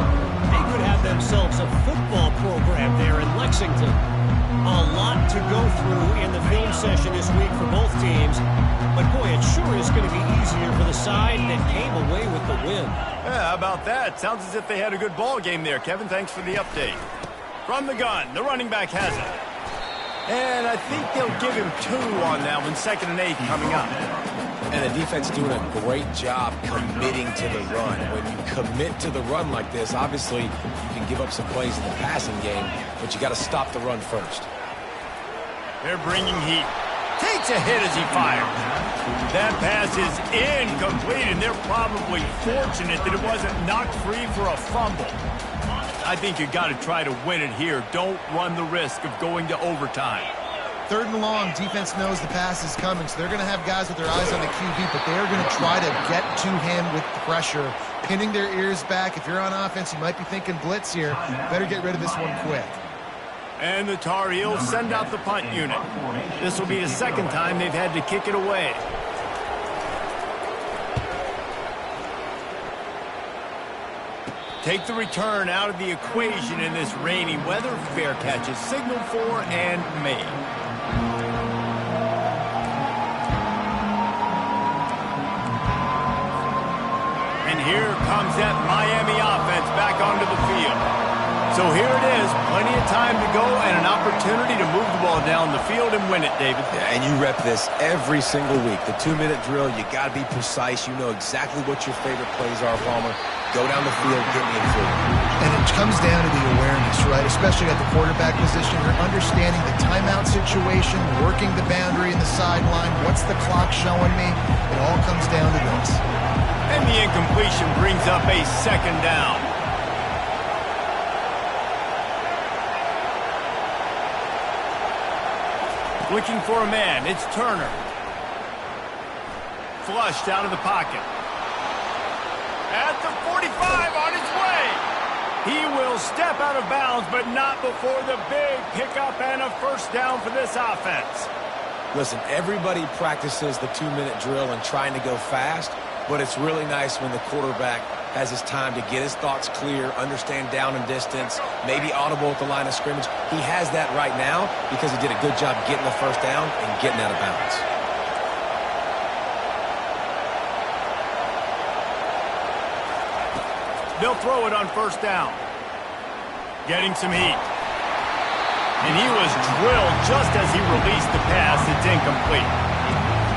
they could have themselves a football program there in Lexington. A lot to go through in the film session this week for both teams. But, boy, it sure is going to be easier for the side that came away with the win. Yeah, how about that? Sounds as if they had a good ball game there. Kevin, thanks for the update. From the gun, the running back has it. And I think they'll give him 2 on that one, 2nd and 8 coming up. And the defense doing a great job committing to the run. When you commit to the run like this, obviously you can give up some plays in the passing game, but you got to stop the run first. They're bringing heat. Takes a hit as he fires. That pass is incomplete, and they're probably fortunate that it wasn't knocked free for a fumble. I think you got to try to win it here. Don't run the risk of going to overtime. 3rd and long, defense knows the pass is coming, so they're going to have guys with their eyes on the QB, but they're going to try to get to him with pressure, pinning their ears back. If you're on offense, you might be thinking blitz here. Better get rid of this one quick. And the Tar Heels send out the punt unit. This will be the 2nd time they've had to kick it away. Take the return out of the equation in this rainy weather. Fair catch is signaled for and made. And here comes that Miami offense back onto the field. So here it is, plenty of time to go and an opportunity to move the ball down the field and win it, David. Yeah, and you rep this every single week. The 2-minute drill, you got to be precise. You know exactly what your favorite plays are, Palmer. Go down the field, get me in field. And it comes down to the awareness, right? Especially at the quarterback position. You're understanding the timeout situation, working the boundary in the sideline. What's the clock showing me? It all comes down to this. And the incompletion brings up a 2nd down. Looking for a man. It's Turner. Flushed out of the pocket. At the 45 on his way. He will step out of bounds, but not before the big pickup and a 1st down for this offense. Listen, everybody practices the 2-minute drill and trying to go fast, but it's really nice when the quarterback has his time to get his thoughts clear, understand down and distance, maybe audible at the line of scrimmage. He has that right now because he did a good job getting the 1st down and getting out of bounds. They'll throw it on 1st down. Getting some heat. And he was drilled just as he released the pass. It's incomplete.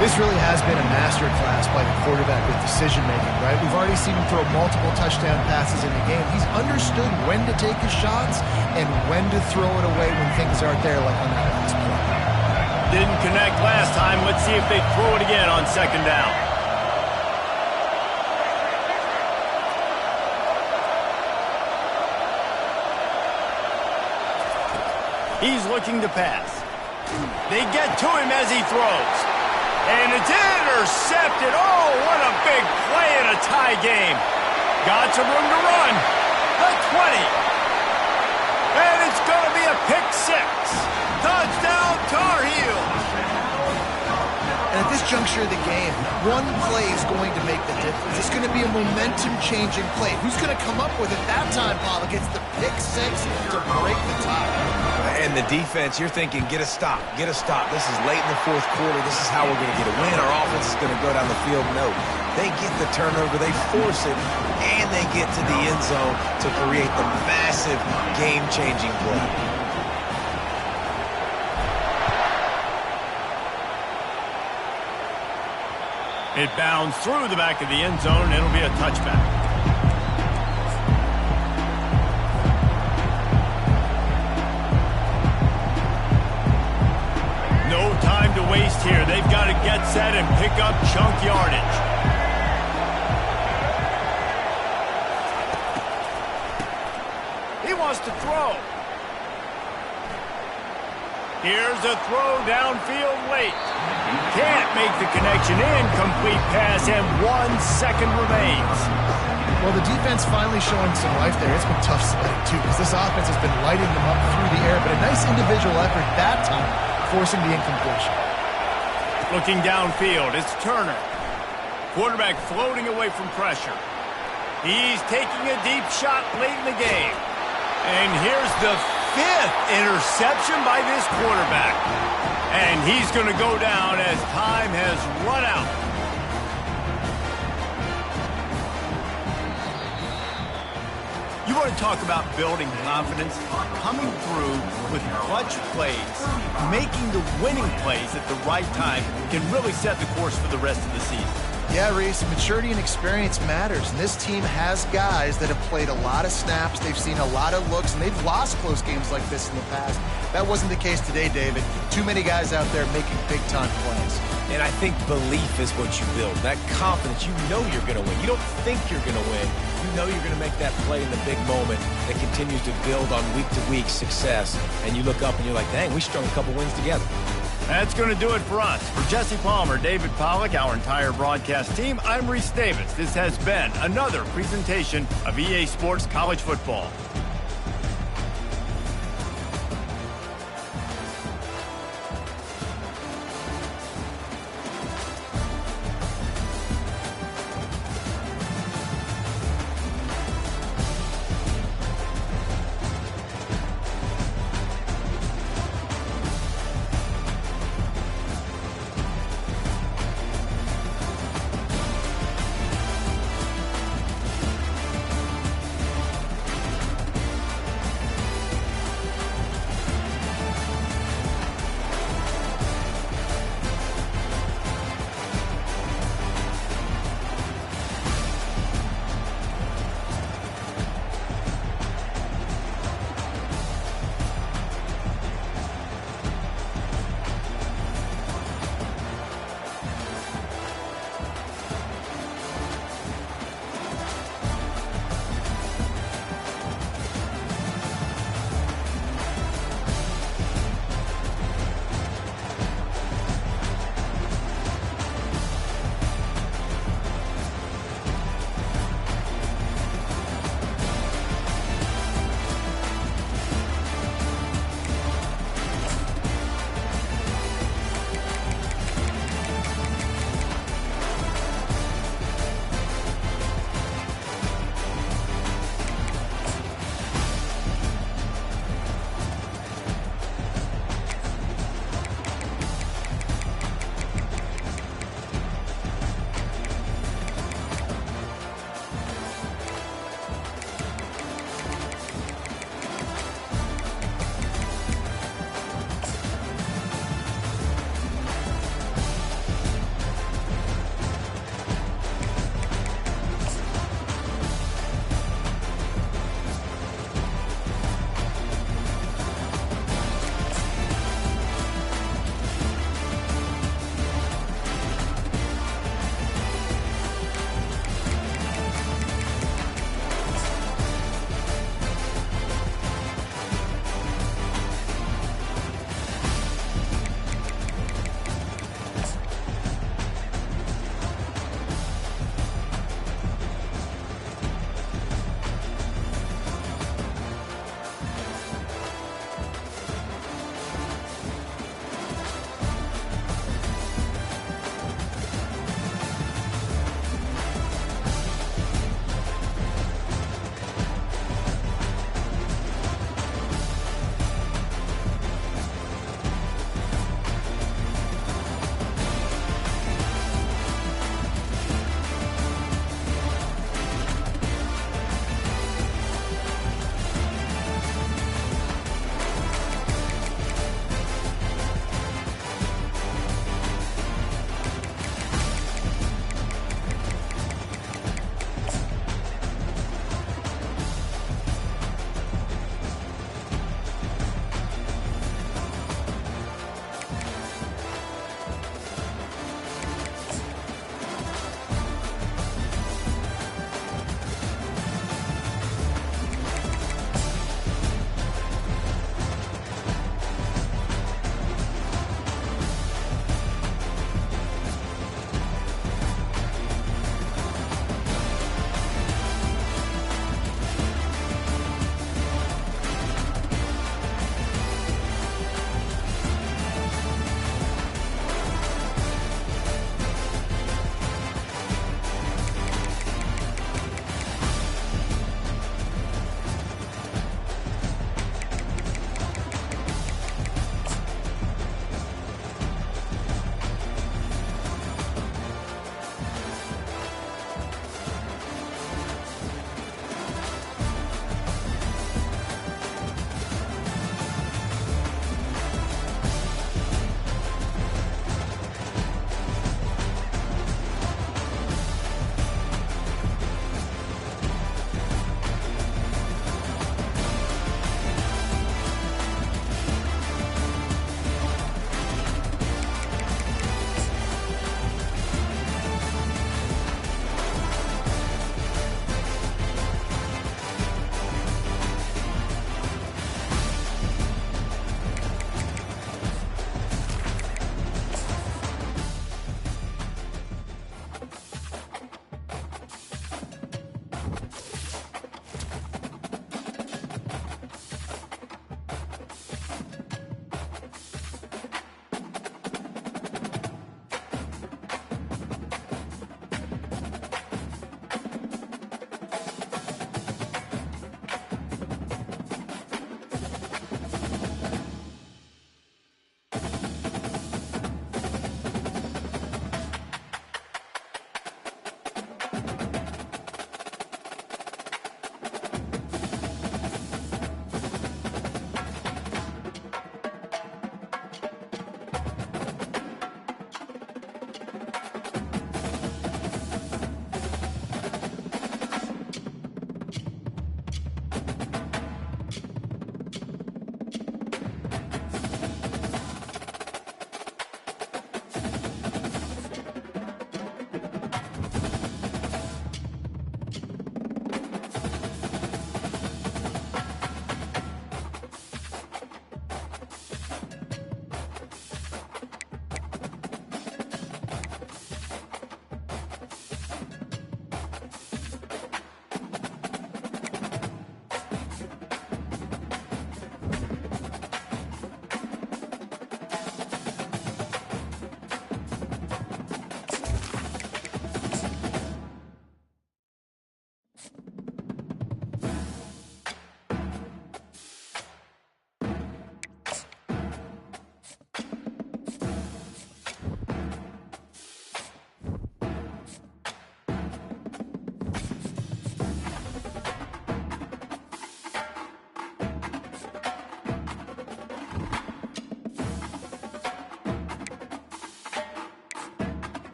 This really has been a masterclass by the quarterback with decision-making, right? We've already seen him throw multiple touchdown passes in the game. He's understood when to take his shots and when to throw it away when things aren't there, like on that last play. Didn't connect last time. Let's see if they throw it again on 2nd down. He's looking to pass. They get to him as he throws. And it's intercepted. Oh, what a big play in a tie game. Got some room to run. The 20. And it's going to be a pick 6. Touchdown, Tar Heels. And at this juncture of the game, one play is going to make the difference. It's going to be a momentum-changing play. Who's going to come up with it that time, Pollock? It's the pick six to break the tie. And the defense, you're thinking, get a stop, get a stop. This is late in the fourth quarter. This is how we're going to get a win. Our offense is going to go down the field. No, they get the turnover, they force it, and they get to the end zone to create the massive game-changing play. It bounds through the back of the end zone, and it'll be a touchback. No time to waste here. They've got to get set and pick up chunk yardage. He wants to throw. Here's a throw downfield late. Can't make the connection. Incomplete pass, and 1 second remains. Well, the defense finally showing some life there. It's been tough sledding, too, because this offense has been lighting them up through the air, but a nice individual effort that time, forcing the incompletion. Looking downfield, it's Turner. Quarterback floating away from pressure. He's taking a deep shot late in the game. And here's the 5th interception by this quarterback. And he's going to go down as time has run out. You want to talk about building confidence? Coming through with clutch plays, making the winning plays at the right time can really set the course for the rest of the season. Yeah, Reese, maturity and experience matters, and this team has guys that have played a lot of snaps, they've seen a lot of looks, and they've lost close games like this in the past. That wasn't the case today, David. Too many guys out there making big-time plays. And I think belief is what you build. That confidence, you know you're going to win. You don't think you're going to win. You know you're going to make that play in the big moment that continues to build on week-to-week success. And you look up and you're like, dang, we strung a couple wins together. That's going to do it for us. For Jesse Palmer, David Pollock, our entire broadcast team, I'm Reese Davis. This has been another presentation of EA Sports College Football.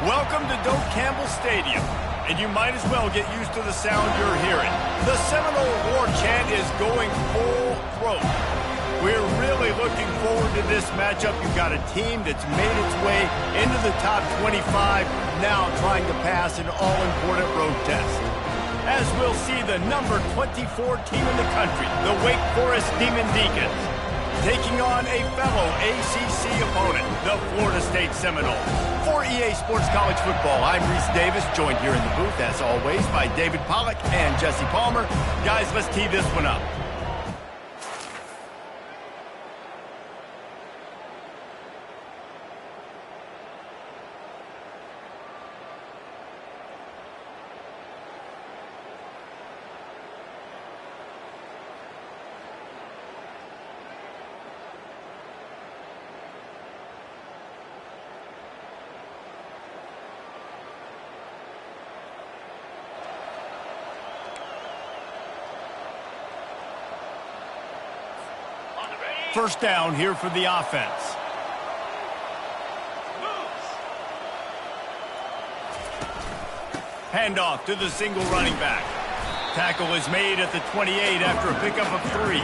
Welcome to Doak Campbell Stadium, and you might as well get used to the sound you're hearing. The Seminole War chant is going full throat. We're really looking forward to this matchup. You've got a team that's made its way into the top 25, now trying to pass an all-important road test. As we'll see the number 24 team in the country, the Wake Forest Demon Deacons, taking on a fellow ACC opponent, the Florida State Seminoles. For EA Sports College Football, I'm Reese Davis, joined here in the booth, as always, by David Pollack and Jesse Palmer. Guys, let's tee this one up. First down here for the offense. Handoff to the single running back. Tackle is made at the 28 after a pickup of 3.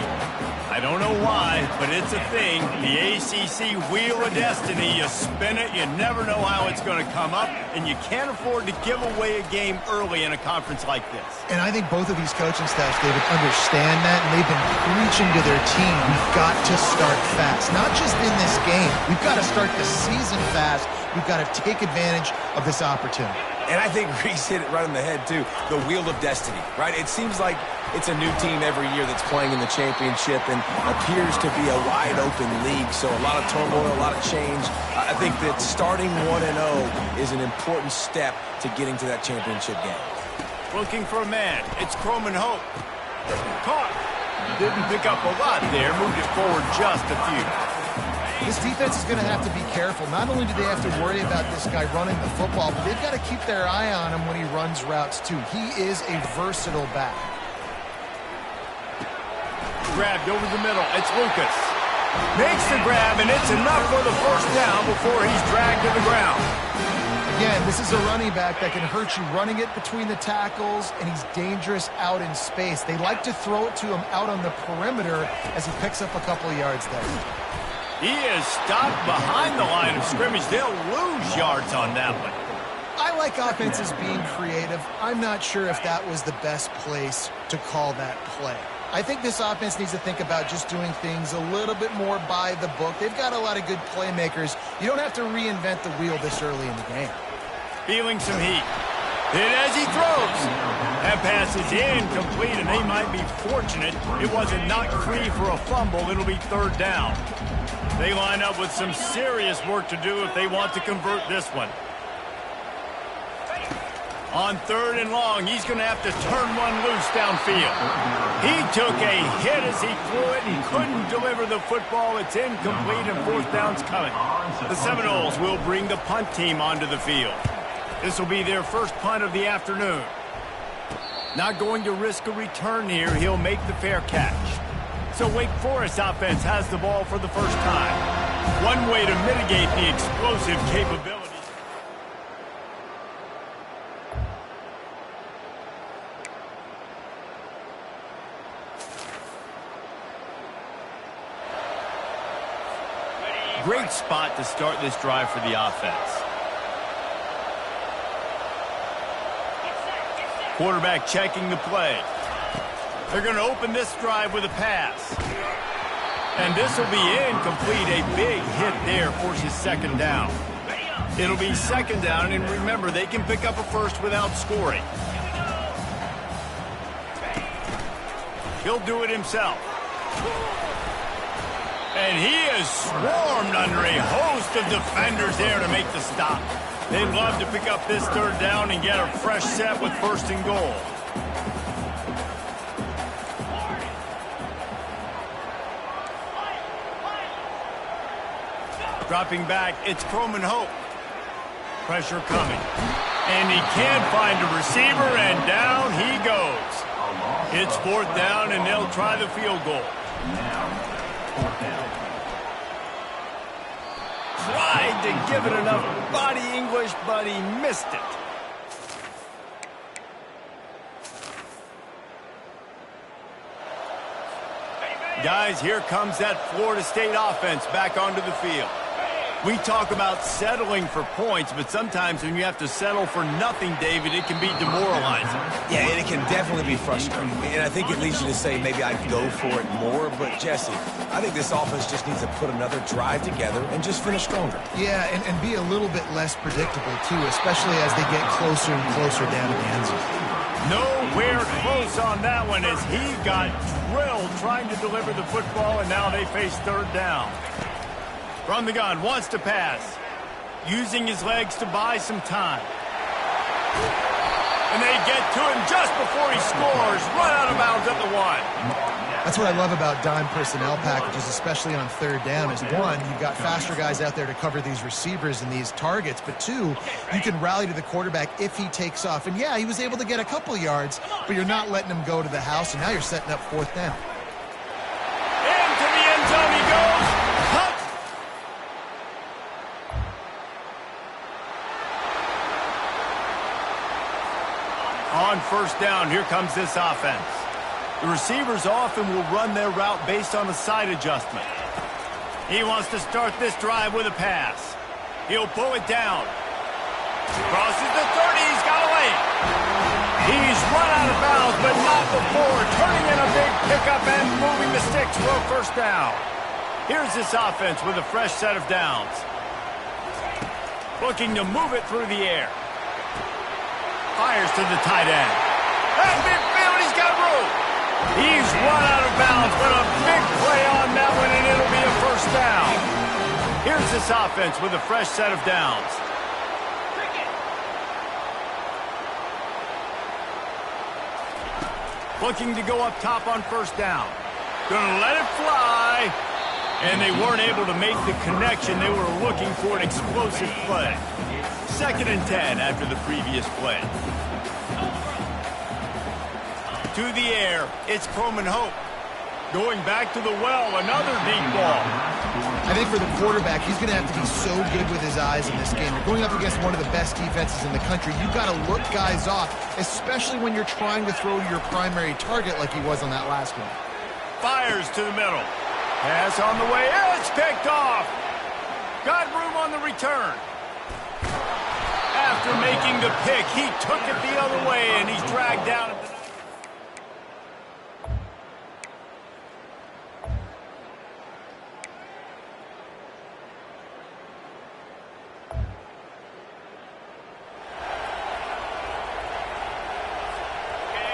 I don't know why, but it's a thing. The ACC Wheel of Destiny. You spin it, you never know how it's going to come up, and you can't afford to give away a game early in a conference like this. And I think both of these coaching staffs, David, understand that, and they've been preaching to their team, we've got to start fast. Not just in this game. We've got to start the season fast. We've got to take advantage of this opportunity. And I think Reese hit it right on the head, too. The Wheel of Destiny, right? It seems like it's a new team every year that's playing in the championship and appears to be a wide-open league. So a lot of turmoil, a lot of change. I think that starting 1-0 is an important step to getting to that championship game. Looking for a man. It's Croman Hope. Caught. Didn't pick up a lot there. Moved it forward just a few. This defense is going to have to be careful. Not only do they have to worry about this guy running the football, but they've got to keep their eye on him when he runs routes, too. He is a versatile back. Grabbed over the middle. It's Lucas. Makes the grab, and it's enough for the first down before he's dragged to the ground. Again, this is a running back that can hurt you running it between the tackles, and he's dangerous out in space. They like to throw it to him out on the perimeter as he picks up a couple of yards there. He is stopped behind the line of scrimmage. They'll lose yards on that one. I like offenses being creative. I'm not sure if that was the best place to call that play. I think this offense needs to think about just doing things a little bit more by the book. They've got a lot of good playmakers. You don't have to reinvent the wheel this early in the game. Feeling some heat. Hit as he throws. That pass is incomplete, and they might be fortunate it wasn't knocked free for a fumble. It'll be third down. They line up with some serious work to do if they want to convert this one. On third and long, he's going to have to turn one loose downfield. He took a hit as he threw it and couldn't deliver the football. It's incomplete, and fourth down's coming. The Seminoles will bring the punt team onto the field. This will be their first punt of the afternoon. Not going to risk a return here. He'll make the fair catch. So Wake Forest offense has the ball for the first time. One way to mitigate the explosive capability. Great spot to start this drive for the offense. Quarterback checking the play. They're going to open this drive with a pass. And this will be incomplete. A big hit there forces second down. It'll be second down, and remember, they can pick up a first without scoring. He'll do it himself. And he is swarmed under a host of defenders there to make the stop. They'd love to pick up this third down and get a fresh set with first and goal. Dropping back, it's Croman Hope. Pressure coming. And he can't find a receiver, and down he goes. It's fourth down, and they'll try the field goal. Tried to give it enough body English, but he missed it. Guys, here comes that Florida State offense back onto the field. We talk about settling for points, but sometimes when you have to settle for nothing, David, it can be demoralizing. Yeah, and it can definitely be frustrating. And I think it leads you to say maybe I'd go for it more. But, Jesse, I think this offense just needs to put another drive together and just finish stronger. Yeah, and be a little bit less predictable, too, especially as they get closer and closer down to the end zone. Nowhere close on that one as he got drilled trying to deliver the football, and now they face third down. From the gun, wants to pass. Using his legs to buy some time. And they get to him just before he scores. Run out of bounds at the 1. That's what I love about dime personnel packages, especially on third down, is one, you've got faster guys out there to cover these receivers and these targets, but two, you can rally to the quarterback if he takes off. And yeah, he was able to get a couple yards, but you're not letting him go to the house, and now you're setting up fourth down. Into the end zone he goes. On first down, here comes this offense. The receivers often will run their route based on a side adjustment. He wants to start this drive with a pass. He'll pull it down. Crosses the 30, he's got away. He's run out of bounds, but not before. Turning in a big pickup and moving the sticks for a first down. Here's this offense with a fresh set of downs. Looking to move it through the air. Fires to the tight end. That midfield, he's got room. He's run out of bounds, but a big play on that one, and it'll be a first down. Here's this offense with a fresh set of downs. Looking to go up top on first down. Gonna let it fly. And they weren't able to make the connection. They were looking for an explosive play. 2nd and 10 after the previous play. To the air, it's Coleman Hope. Going back to the well, another deep ball. I think for the quarterback, he's going to have to be so good with his eyes in this game. You're going up against one of the best defenses in the country. You've got to look guys off, especially when you're trying to throw to your primary target like he was on that last one. Fires to the middle. Pass on the way. It's picked off. Got room on the return. After making the pick, he took it the other way, and he's dragged down.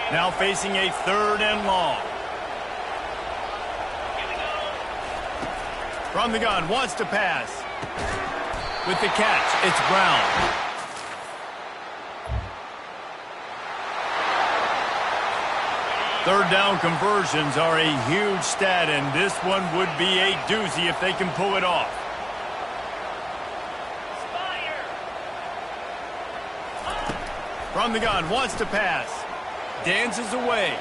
Now facing a 3rd and long. From the gun, wants to pass. With the catch, it's Brown. Third down conversions are a huge stat, and this one would be a doozy if they can pull it off. From the gun, wants to pass. Dances away.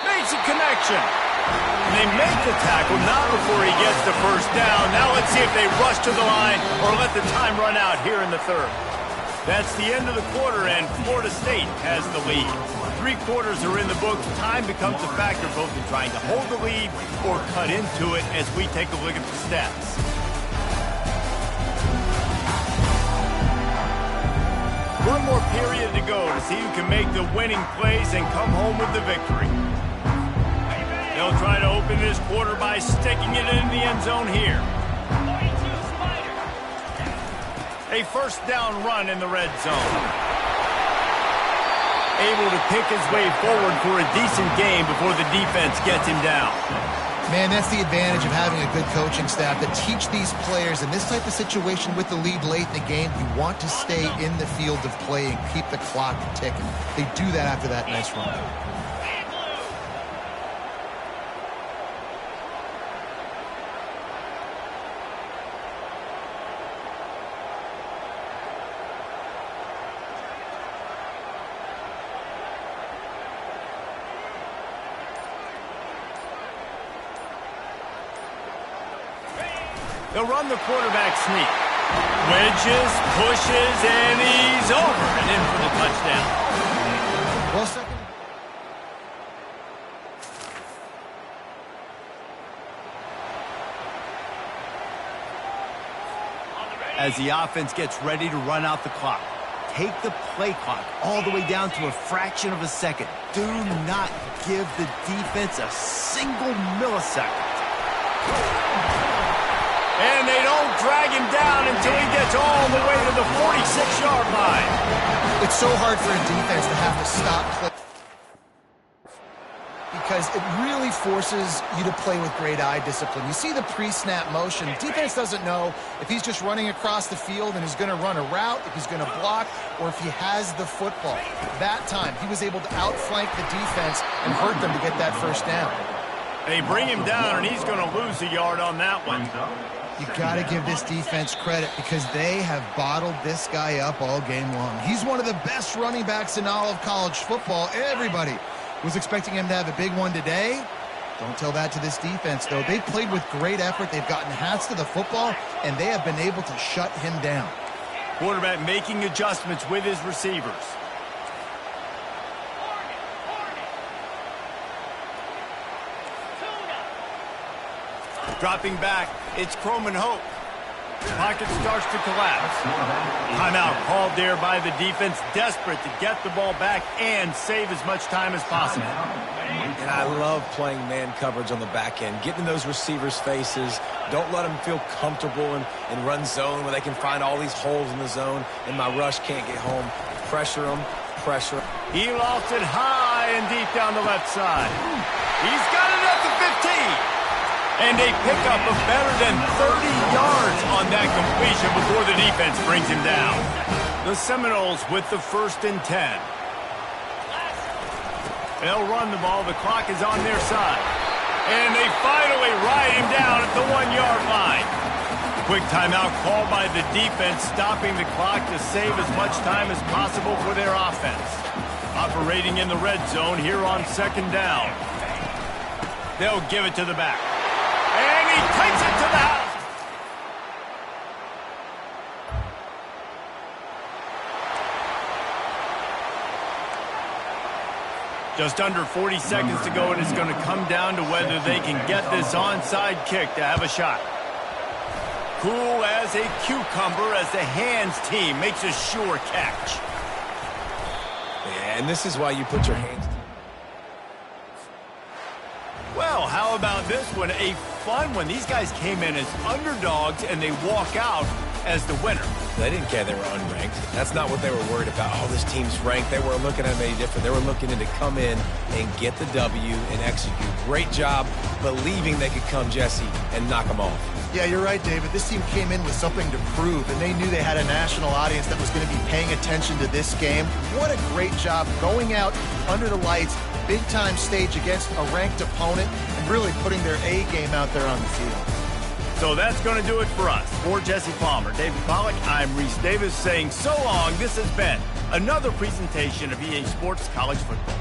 Makes a connection. And they make the tackle, not before he gets the first down. Now let's see if they rush to the line or let the time run out here in the 3rd. That's the end of the quarter, and Florida State has the lead. 3 quarters are in the books. Time becomes a factor both in trying to hold the lead or cut into it as we take a look at the stats. One more period to go to see who can make the winning plays and come home with the victory. They'll try to open this quarter by sticking it in the end zone here. A first down run in the red zone. Able to pick his way forward for a decent game before the defense gets him down. Man, that's the advantage of having a good coaching staff that teach these players in this type of situation with the lead late in the game. You want to stay in the field of play and keep the clock ticking. They do that after that nice run. They'll run the quarterback sneak. Wedges, pushes, and he's over and in for the touchdown. Well, second. As the offense gets ready to run out the clock, take the play clock all the way down to a fraction of a second. Do not give the defense a single millisecond. And they don't drag him down until he gets all the way to the 46-yard line. It's so hard for a defense to have to stop play because it really forces you to play with great eye discipline. You see the pre-snap motion. Defense doesn't know if he's just running across the field and is going to run a route, if he's going to block, or if he has the football. That time, he was able to outflank the defense and hurt them to get that first down. They bring him down, and he's going to lose a yard on that one. You got to give this defense credit because they have bottled this guy up all game long. He's one of the best running backs in all of college football. Everybody was expecting him to have a big one today. Don't tell that to this defense, though. They played with great effort. They've gotten hats to the football, and they have been able to shut him down. Quarterback making adjustments with his receivers. Dropping back, it's Croman Hope. Pocket starts to collapse. Timeout called there by the defense, desperate to get the ball back and save as much time as possible. And I love playing man coverage on the back end, getting in those receivers' faces. Don't let them feel comfortable and run zone where they can find all these holes in the zone and my rush can't get home. Pressure them, pressure. He lost it high and deep down the left side. He's got it at the 15. And a pickup of better than 30 yards on that completion before the defense brings him down. The Seminoles with the 1st and 10. They'll run the ball. The clock is on their side. And they finally ride him down at the 1-yard line. Quick timeout called by the defense, stopping the clock to save as much time as possible for their offense. Operating in the red zone here on 2nd down. They'll give it to the back. And he takes it to the house. Just under 40 seconds to go, and it's going to come down to whether they can get this onside kick to have a shot. Cool as a cucumber as the hands team makes a sure catch. Yeah, and this is why you put your hands. Well, how about this one? A fun one. These guys came in as underdogs, and they walk out as the winner. They didn't care they were unranked. That's not what they were worried about. Oh, this team's ranked. They weren't looking at any different. They were looking to come in and get the W and execute. Great job believing they could come, Jesse, and knock them off. Yeah, you're right, David. This team came in with something to prove, and they knew they had a national audience that was going to be paying attention to this game. What a great job going out under the lights, big-time stage against a ranked opponent, and really putting their A game out there on the field. So that's going to do it for us. For Jesse Palmer, David Pollack, I'm Reese Davis saying so long. This has been another presentation of EA Sports College Football.